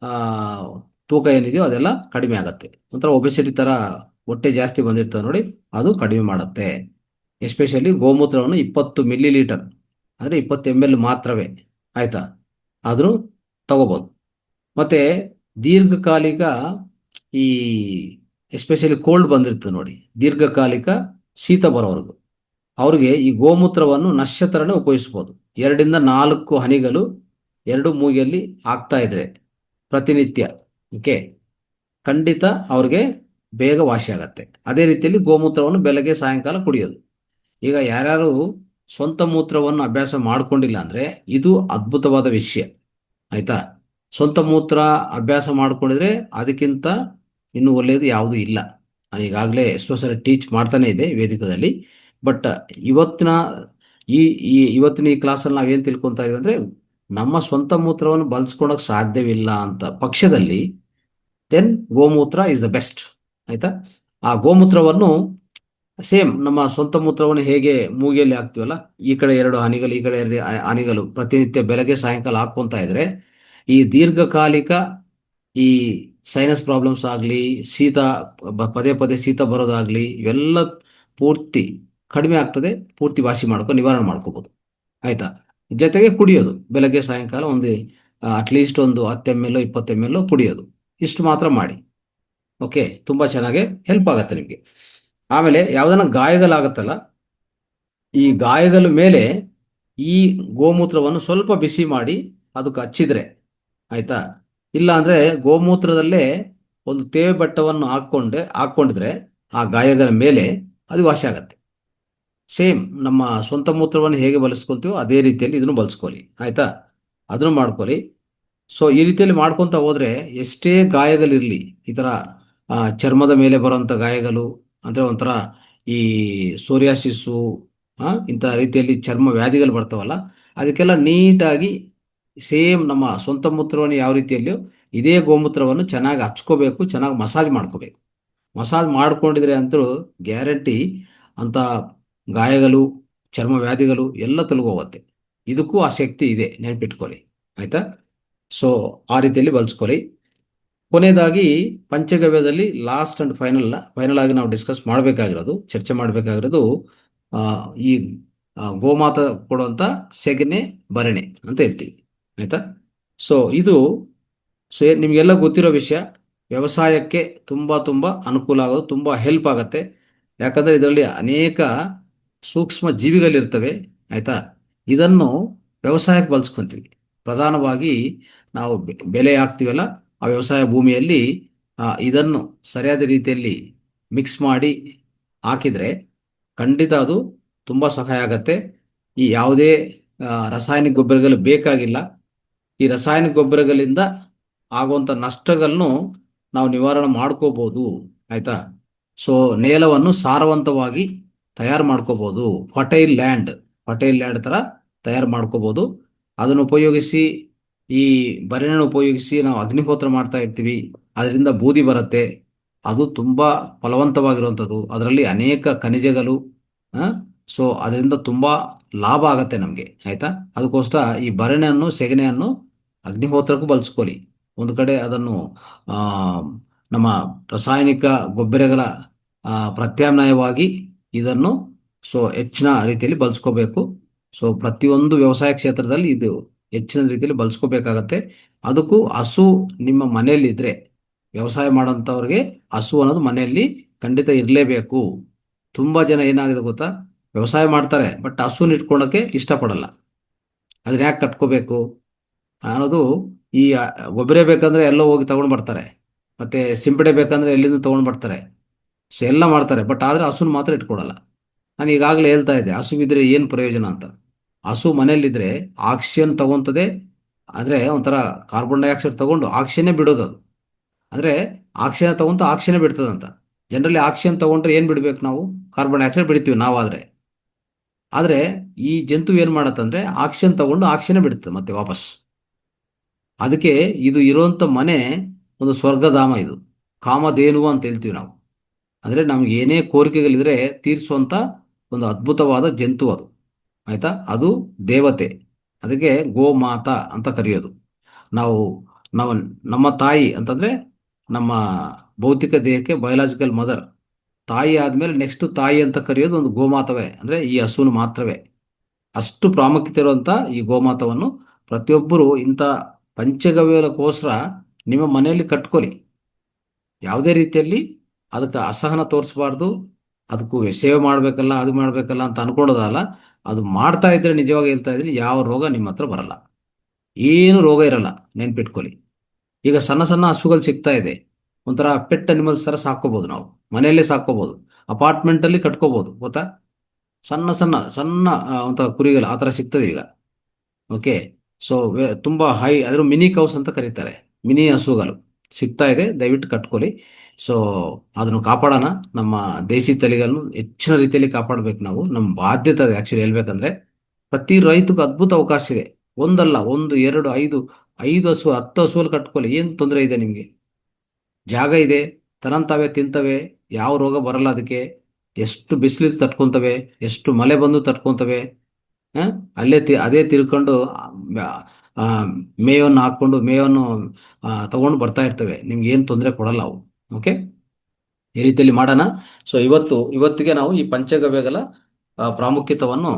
ಆ, ತೂಕ ಏನಿದೆಯೋ ಅದೆಲ್ಲ ಕಡಿಮೆ ಆಗುತ್ತೆ. ಒಂಥರ ಒಬೆಸಿಟಿ ಥರ ಹೊಟ್ಟೆ ಜಾಸ್ತಿ ಬಂದಿರ್ತದೆ ನೋಡಿ, ಅದು ಕಡಿಮೆ ಮಾಡುತ್ತೆ. ಎಸ್ಪೆಷಲಿ ಗೋಮೂತ್ರವನ್ನು 20 ml, ಅಂದರೆ 20 ml ಮಾತ್ರವೇ, ಆಯಿತಾ, ಆದರೂ ತಗೋಬೋದು. ಮತ್ತು ದೀರ್ಘಕಾಲಿಕ ಈ ಎಸ್ಪೆಷಲಿ ಕೋಲ್ಡ್ ಬಂದಿರ್ತದೆ ನೋಡಿ, ದೀರ್ಘಕಾಲಿಕ ಶೀತ ಬರೋವರೆಗೂ ಅವ್ರಿಗೆ ಈ ಗೋಮೂತ್ರವನ್ನು ನಶ್ಯತರನೇ ಉಪಯೋಗಿಸ್ಬೋದು. 2-4 ಹನಿಗಳು 2 ಮೂಗಿಯಲ್ಲಿ ಹಾಕ್ತಾ ಇದ್ರೆ ಪ್ರತಿನಿತ್ಯ, ಓಕೆ, ಖಂಡಿತ ಅವ್ರಿಗೆ ಬೇಗ ವಾಸಿ ಆಗತ್ತೆ. ಅದೇ ರೀತಿಯಲ್ಲಿ ಗೋಮೂತ್ರವನ್ನು ಬೆಳಗ್ಗೆ ಸಾಯಂಕಾಲ ಕುಡಿಯೋದು. ಈಗ ಯಾರ್ಯಾರು ಸ್ವಂತ ಮೂತ್ರವನ್ನು ಅಭ್ಯಾಸ ಮಾಡ್ಕೊಂಡಿಲ್ಲ ಅಂದರೆ ಇದು ಅದ್ಭುತವಾದ ವಿಷಯ, ಆಯಿತಾ. ಸ್ವಂತ ಮೂತ್ರ ಅಭ್ಯಾಸ ಮಾಡ್ಕೊಂಡಿದ್ರೆ ಅದಕ್ಕಿಂತ ಇನ್ನೂ ಒಳ್ಳೆಯದು ಯಾವುದೂ ಇಲ್ಲ. ನಾನು ಈಗಾಗಲೇ ಎಷ್ಟೋ ಸಲ ಟೀಚ್ ಮಾಡ್ತಾನೆ ಇದೆ ವೇದಿಕದಲ್ಲಿ. ಬಟ್ ಇವತ್ತಿನ ಈ ಕ್ಲಾಸಲ್ಲಿ ನಾವೇನು ತಿಳ್ಕೊತಾ ಇದೀವಿ ಅಂದರೆ, ನಮ್ಮ ಸ್ವಂತ ಮೂತ್ರವನ್ನು ಬಳಸ್ಕೊಳಕ್ಕೆ ಸಾಧ್ಯವಿಲ್ಲ ಅಂತ ಪಕ್ಷದಲ್ಲಿ ದೆನ್ ಗೋಮೂತ್ರ ಇಸ್ ದ ಬೆಸ್ಟ್, ಆಯಿತಾ. ಆ ಗೋಮೂತ್ರವನ್ನು ಸೇಮ್ ನಮ್ಮ ಸ್ವಂತ ಮೂತ್ರವನ್ನು ಹೇಗೆ ಮೂಗಿಯಲ್ಲಿ ಹಾಕ್ತೀವಲ್ಲ, ಈ ಕಡೆ 2 ಹನಿಗಳು, ಈ ಕಡೆ 2 ಹನಿಗಳು ಪ್ರತಿನಿತ್ಯ ಬೆಳಗ್ಗೆ ಸಾಯಂಕಾಲ ಹಾಕ್ಕೊತಾ ಇದ್ರೆ ಈ ದೀರ್ಘಕಾಲಿಕ ಈ ಸೈನಸ್ ಪ್ರಾಬ್ಲಮ್ಸ್ ಆಗಲಿ, ಶೀತ, ಪದೇ ಪದೇ ಶೀತ ಬರೋದಾಗಲಿ, ಇವೆಲ್ಲ ಪೂರ್ತಿ ಕಡಿಮೆ ಆಗ್ತದೆ, ಪೂರ್ತಿ ವಾಸಿ ನಿವಾರಣೆ ಮಾಡ್ಕೋಬೋದು, ಆಯಿತಾ. ಜೊತೆಗೆ ಕುಡಿಯೋದು ಬೆಳಗ್ಗೆ ಸಾಯಂಕಾಲ ಒಂದು ಅಟ್ಲೀಸ್ಟ್ ಒಂದು 10 ml 20 ml ಕುಡಿಯೋದು, ಇಷ್ಟು ಮಾತ್ರ ಮಾಡಿ, ಓಕೆ. ತುಂಬ ಚೆನ್ನಾಗಿ ಹೆಲ್ಪ್ ಆಗುತ್ತೆ ನಿಮಗೆ. ಆಮೇಲೆ ಯಾವುದನ್ನ ಗಾಯಗಳಾಗತ್ತಲ್ಲ, ಈ ಗಾಯಗಳ ಮೇಲೆ ಈ ಗೋಮೂತ್ರವನ್ನು ಸ್ವಲ್ಪ ಬಿಸಿ ಮಾಡಿ ಅದಕ್ಕೆ ಹಚ್ಚಿದ್ರೆ, ಆಯಿತಾ, ಇಲ್ಲ ಅಂದರೆ ಗೋಮೂತ್ರದಲ್ಲೇ ಒಂದು ತೇವೆ ಬಟ್ಟವನ್ನು ಹಾಕ್ಕೊಂಡಿದ್ರೆ ಆ ಗಾಯಗಳ ಮೇಲೆ ಅದು ವಾಸಿ ಆಗತ್ತೆ. ಸೇಮ್ ನಮ್ಮ ಸ್ವಂತ ಮೂತ್ರವನ್ನು ಹೇಗೆ ಬಳಸ್ಕೊತೀವೋ ಅದೇ ರೀತಿಯಲ್ಲಿ ಇದನ್ನು ಬಳಸ್ಕೊಳ್ಳಿ, ಆಯಿತಾ, ಅದನ್ನು ಮಾಡ್ಕೊಳ್ಳಿ. ಸೊ ಈ ರೀತಿಯಲ್ಲಿ ಮಾಡ್ಕೊತ ಹೋದರೆ ಎಷ್ಟೇ ಗಾಯಗಳಿರಲಿ, ಈ ಥರ ಚರ್ಮದ ಮೇಲೆ ಬರೋವಂಥ ಗಾಯಗಳು, ಅಂದರೆ ಒಂಥರ ಈ ಸೋರಿಯಾಸಿಸ್ಸು, ಇಂಥ ರೀತಿಯಲ್ಲಿ ಚರ್ಮ ವ್ಯಾಧಿಗಳು ಬರ್ತಾವಲ್ಲ, ಅದಕ್ಕೆಲ್ಲ ನೀಟಾಗಿ ಸೇಮ್ ನಮ್ಮ ಸ್ವಂತ ಮೂತ್ರವನ್ನು ಯಾವ ರೀತಿಯಲ್ಲಿಯೋ ಇದೇ ಗೋಮೂತ್ರವನ್ನು ಚೆನ್ನಾಗಿ ಹಚ್ಕೋಬೇಕು, ಚೆನ್ನಾಗಿ ಮಸಾಜ್ ಮಾಡ್ಕೋಬೇಕು. ಮಸಾಜ್ ಮಾಡ್ಕೊಂಡಿದ್ರೆ ಅಂತೂ ಗ್ಯಾರಂಟಿ ಅಂಥ ಗಾಯಗಳು, ಚರ್ಮ ವ್ಯಾಧಿಗಳು ಎಲ್ಲ ತೊಲಗೋಗುತ್ತೆ. ಇದಕ್ಕೂ ಆ ಶಕ್ತಿ ಇದೆ, ನೆನಪಿಟ್ಕೊಳ್ಳಿ, ಆಯಿತಾ. ಸೊ ಆ ರೀತಿಯಲ್ಲಿ ಬಳಸ್ಕೊಳ್ಳಿ. ಕೊನೆಯದಾಗಿ ಪಂಚಗವ್ಯದಲ್ಲಿ ಲಾಸ್ಟ್ ಆ್ಯಂಡ್ ಫೈನಲ್ ಆಗಿ ನಾವು ಚರ್ಚೆ ಮಾಡಬೇಕಾಗಿರೋದು ಈ ಗೋಮಾತ ಕೊಡುವಂಥ ಸೆಗಣಿ ಬರಣೆ ಅಂತ ಹೇಳ್ತೀವಿ, ಆಯಿತಾ. ಸೊ ಇದು ನಿಮಗೆಲ್ಲ ಗೊತ್ತಿರೋ ವಿಷಯ. ವ್ಯವಸಾಯಕ್ಕೆ ತುಂಬ ಅನುಕೂಲ ಆಗೋದು, ತುಂಬ ಹೆಲ್ಪ್ ಆಗುತ್ತೆ. ಯಾಕಂದರೆ ಇದರಲ್ಲಿ ಅನೇಕ ಸೂಕ್ಷ್ಮ ಜೀವಿಗಳಿರ್ತವೆ, ಆಯಿತಾ. ಇದನ್ನು ವ್ಯವಸಾಯಕ್ಕೆ ಬಳಸ್ಕೊತೀವಿ. ಪ್ರಧಾನವಾಗಿ ನಾವು ಬೆಲೆ ಹಾಕ್ತೀವಲ್ಲ, ಆ ವ್ಯವಸಾಯ ಭೂಮಿಯಲ್ಲಿ ಇದನ್ನು ಸರಿಯಾದ ರೀತಿಯಲ್ಲಿ ಮಿಕ್ಸ್ ಮಾಡಿ ಹಾಕಿದರೆ ಖಂಡಿತ ಅದು ತುಂಬ ಸಹಾಯ ಆಗತ್ತೆ. ಈ ಯಾವುದೇ ರಾಸಾಯನಿಕ ಗೊಬ್ಬರಗಳು ಬೇಕಾಗಿಲ್ಲ. ಈ ರಾಸಾಯನಿಕ ಗೊಬ್ಬರಗಳಿಂದ ಆಗುವಂಥ ನಷ್ಟಗಳನ್ನು ನಾವು ನಿವಾರಣೆ ಮಾಡ್ಕೋಬೋದು, ಆಯಿತಾ. ಸೊ ನೇಲವನ್ನು ಸಾರವಂತವಾಗಿ ತಯಾರು ಮಾಡ್ಕೋಬೋದು. ಫರ್ಟೈಲ್ ಲ್ಯಾಂಡ್ ಥರ ತಯಾರು ಮಾಡ್ಕೋಬೋದು. ಅದನ್ನು ಉಪಯೋಗಿಸಿ, ಈ ಬರೆಯನ್ನು ಉಪಯೋಗಿಸಿ ನಾವು ಅಗ್ನಿಹೋತ್ರ ಮಾಡ್ತಾ ಇರ್ತೀವಿ. ಅದರಿಂದ ಬೂದಿ ಬರುತ್ತೆ. ಅದು ತುಂಬ ಫಲವಂತವಾಗಿರುವಂಥದ್ದು. ಅದರಲ್ಲಿ ಅನೇಕ ಖನಿಜಗಳು, ಸೊ ಅದರಿಂದ ತುಂಬ ಲಾಭ ಆಗತ್ತೆ ನಮಗೆ, ಆಯಿತಾ. ಅದಕ್ಕೋಸ್ಕರ ಈ ಬರಣೆಯನ್ನು, ಸೆಗಣಿಯನ್ನು ಅಗ್ನಿಹೋತ್ರಕ್ಕೂ ಬಳಸ್ಕೊಳ್ಳಿ. ಒಂದು ಕಡೆ ಅದನ್ನು ಆ, ನಮ್ಮ ರಾಸಾಯನಿಕ ಗೊಬ್ಬರಗಳ ಪ್ರತ್ಯಾಮ್ನಾಯವಾಗಿ ಇದನ್ನು ಸೊ ಹೆಚ್ಚಿನ ರೀತಿಯಲ್ಲಿ ಬಳಸ್ಕೋಬೇಕು. ಸೊ ಪ್ರತಿಯೊಂದು ವ್ಯವಸಾಯ ಕ್ಷೇತ್ರದಲ್ಲಿ ಇದು ಹೆಚ್ಚಿನ ರೀತಿಯಲ್ಲಿ ಬಳಸ್ಕೋಬೇಕಾಗತ್ತೆ. ಅದಕ್ಕೂ ಹಸು ನಿಮ್ಮ ಮನೆಯಲ್ಲಿದ್ದರೆ, ವ್ಯವಸಾಯ ಮಾಡೋಂಥವ್ರಿಗೆ ಹಸು ಅನ್ನೋದು ಮನೆಯಲ್ಲಿ ಖಂಡಿತ ಇರಲೇಬೇಕು. ತುಂಬ ಜನ ಏನಾಗಿದೆ ಗೊತ್ತಾ, ವ್ಯವಸಾಯ ಮಾಡ್ತಾರೆ ಬಟ್ ಹಸುನ ಇಟ್ಕೊಳ್ಳೋಕ್ಕೆ ಇಷ್ಟಪಡಲ್ಲ. ಅದನ್ನ ಯಾಕೆ ಕಟ್ಕೋಬೇಕು ಅನ್ನೋದು, ಈ ಗೊಬ್ಬರ ಬೇಕಂದ್ರೆ ಎಲ್ಲೋ ಹೋಗಿ ತಗೊಂಡು ಬರ್ತಾರೆ, ಮತ್ತು ಸಿಂಪಡೆ ಬೇಕಂದ್ರೆ ಎಲ್ಲಿಂದ ತೊಗೊಂಡು ಬರ್ತಾರೆ. ಸೊ ಎಲ್ಲ ಮಾಡ್ತಾರೆ, ಬಟ್ ಆದರೆ ಹಸುನ ಮಾತ್ರ ಇಟ್ಕೊಡಲ್ಲ. ನಾನು ಈಗಾಗಲೇ ಹೇಳ್ತಾ ಇದ್ದೆ, ಹಸುವಿದ್ರೆ ಏನು ಪ್ರಯೋಜನ ಅಂತ. ಹಸು ಮನೆಯಲ್ಲಿದ್ದರೆ ಆಕ್ಸಿಜನ್ ತಗೊತದೆ, ಅಂದರೆ ಒಂಥರ ಕಾರ್ಬನ್ ಡೈಆಕ್ಸೈಡ್ ತಗೊಂಡು ಆಕ್ಸಿಜನ್ನೇ ಬಿಡೋದು ಅದು. ಅಂದರೆ ಆಕ್ಸಿಜನ್ ತಗೊಂತ ಆಕ್ಸಿಜನ್ನೇ ಬಿಡ್ತದಂತ. ಜನರಲಿ ಆಕ್ಸಿಜನ್ ತಗೊಂಡ್ರೆ ಏನು ಬಿಡಬೇಕು ನಾವು? ಕಾರ್ಬನ್ ಡೈಆಕ್ಸೈಡ್ ಬಿಡ್ತೀವಿ ನಾವಾದರೆ. ಆದರೆ ಈ ಜಂತು ಏನು ಮಾಡತ್ತಂದರೆ ಆಕ್ಸಿಜನ್ ತಗೊಂಡು ಆಕ್ಸಿಜನ್ನೇ ಬಿಡುತ್ತೆ ಮತ್ತೆ ವಾಪಸ್. ಅದಕ್ಕೆ ಇದು ಇರೋಂಥ ಮನೆ ಒಂದು ಸ್ವರ್ಗಧಾಮ. ಇದು ಕಾಮಧೇನು ಅಂತ ಹೇಳ್ತೀವಿ ನಾವು. ಅಂದರೆ ನಮ್ಗೆ ಏನೇ ಕೋರಿಕೆಗಳಿದ್ರೆ ತೀರಿಸುವಂಥ ಒಂದು ಅದ್ಭುತವಾದ ಜಂತು ಅದು, ಆಯಿತಾ. ಅದು ದೇವತೆ. ಅದಕ್ಕೆ ಗೋಮಾತಾ ಅಂತ ಕರೆಯೋದು. ನಾವು ನಾವು ನಮ್ಮ ತಾಯಿ ಅಂತಂದರೆ ನಮ್ಮ ಭೌತಿಕ ದೇಹಕ್ಕೆ ಬಯೋಲಾಜಿಕಲ್ ಮದರ್ ತಾಯಿ ಆದಮೇಲೆ ನೆಕ್ಸ್ಟ್ ತಾಯಿ ಅಂತ ಕರೆಯೋದು ಒಂದು ಗೋಮಾತವೇ, ಅಂದರೆ ಈ ಹಸುನು ಮಾತ್ರವೇ. ಅಷ್ಟು ಪ್ರಾಮುಖ್ಯತೆ ಇರುವಂಥ ಈ ಗೋಮಾತವನ್ನು ಪ್ರತಿಯೊಬ್ಬರು ಇಂಥ ಪಂಚಗವ್ಯಕ್ಕೋಸ್ಕರ ನಿಮ್ಮ ಮನೆಯಲ್ಲಿ ಕಟ್ಕೊಳ್ಳಿ. ಯಾವುದೇ ರೀತಿಯಲ್ಲಿ ಅದಕ್ಕೆ ಅಸಹನ ತೋರಿಸ್ಬಾರ್ದು. ಅದಕ್ಕೂ ಸೇವೆ ಮಾಡಬೇಕಲ್ಲ, ಅದು ಮಾಡಬೇಕಲ್ಲ ಅಂತ ಅನ್ಕೊಳ್ಳೋದಲ್ಲ. ಅದು ಮಾಡ್ತಾ ಇದ್ರೆ, ನಿಜವಾಗಿ ಹೇಳ್ತಾ ಇದ್ದೀನಿ, ಯಾವ ರೋಗ ನಿಮ್ಮ ಹತ್ರ ಬರಲ್ಲ, ಏನು ರೋಗ ಇರಲ್ಲ, ನೆನ್ಪಿಟ್ಕೊಳ್ಳಿ. ಈಗ ಸಣ್ಣ ಸಣ್ಣ ಹಸುಗಳು ಸಿಗ್ತಾ ಇದೆ, ಒಂಥರ ಪೆಟ್ ಅನಿಮಲ್ಸ್ ಥರ ಸಾಕೋಬೋದು. ನಾವು ಮನೆಯಲ್ಲೇ ಸಾಕೋಬೋದು, ಅಪಾರ್ಟ್ಮೆಂಟಲ್ಲಿ ಕಟ್ಕೋಬೋದು, ಗೊತ್ತಾ. ಸಣ್ಣ ಸಣ್ಣ ಸಣ್ಣ ಒಂಥರ ಕುರಿಗಳು ಆ ಥರ ಸಿಗ್ತದೆ ಈಗ. ಓಕೆ. ಸೊ ತುಂಬ ಹೈ, ಅದ್ರ ಮಿನಿ ಕೌಸ್ ಅಂತ ಕರೀತಾರೆ, ಮಿನಿ ಹಸುಗಳು ಸಿಗ್ತಾ ಇದೆ. ದಯವಿಟ್ಟು ಕಟ್ಕೊಳ್ಳಿ. ಸೊ ಅದನ್ನು ಕಾಪಾಡೋಣ. ನಮ್ಮ ದೇಸಿ ತಳಿಗಳನ್ನು ಹೆಚ್ಚಿನ ರೀತಿಯಲ್ಲಿ ಕಾಪಾಡಬೇಕು ನಾವು. ನಮ್ಮ ಬಾಧ್ಯತೆ ಅದು ಆ್ಯಕ್ಚುಲಿ ಹೇಳ್ಬೇಕಂದ್ರೆ. ಪ್ರತಿ ರೈತಗೂ ಅದ್ಭುತ ಅವಕಾಶ ಇದೆ. ಒಂದಲ್ಲ, ಒಂದು, ಎರಡು, ಐದು, 5 ಹಸು 10 ಹಸುಗಳು ಕಟ್ಕೊಳ್ಳಿ. ಏನು ತೊಂದರೆ ಇದೆ ನಿಮಗೆ? ಜಾಗ ಇದೆ, ತನಂತಾವೆ ತಿಂತವೆ, ಯಾವ ರೋಗ ಬರಲ್ಲ ಅದಕ್ಕೆ. ಎಷ್ಟು ಬಿಸಿಲಿದ್ದು ತಟ್ಕೊತವೆ, ಎಷ್ಟು ಮಳೆ ಬಂದು ತಟ್ಕೊತವೆ. ಅಲ್ಲೇ ಅದೇ ತಿರ್ಕೊಂಡು ಆ, ಮೇವನ್ನು ಹಾಕ್ಕೊಂಡು ಮೇವನ್ನು ತಗೊಂಡು ಬರ್ತಾ ಇರ್ತವೆ. ನಿಮ್ಗೆ ಏನು ತೊಂದರೆ ಕೊಡಲ್ಲ ಅವು. ಓಕೆ, ಈ ರೀತಿಯಲ್ಲಿ ಮಾಡೋಣ. ಸೊ ಇವತ್ತಿಗೆ ನಾವು ಈ ಪಂಚಗವ್ಯಗಳ ಪ್ರಾಮುಖ್ಯತೆಯನ್ನು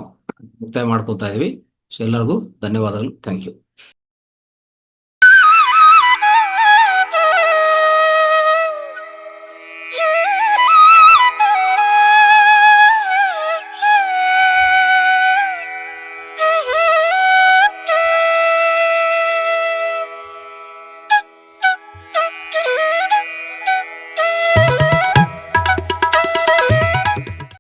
ಮುಕ್ತಾಯ ಮಾಡ್ಕೊತಾ ಇದ್ವಿ. ಸೊ ಎಲ್ಲರಿಗೂ ಧನ್ಯವಾದಗಳು. Thank you.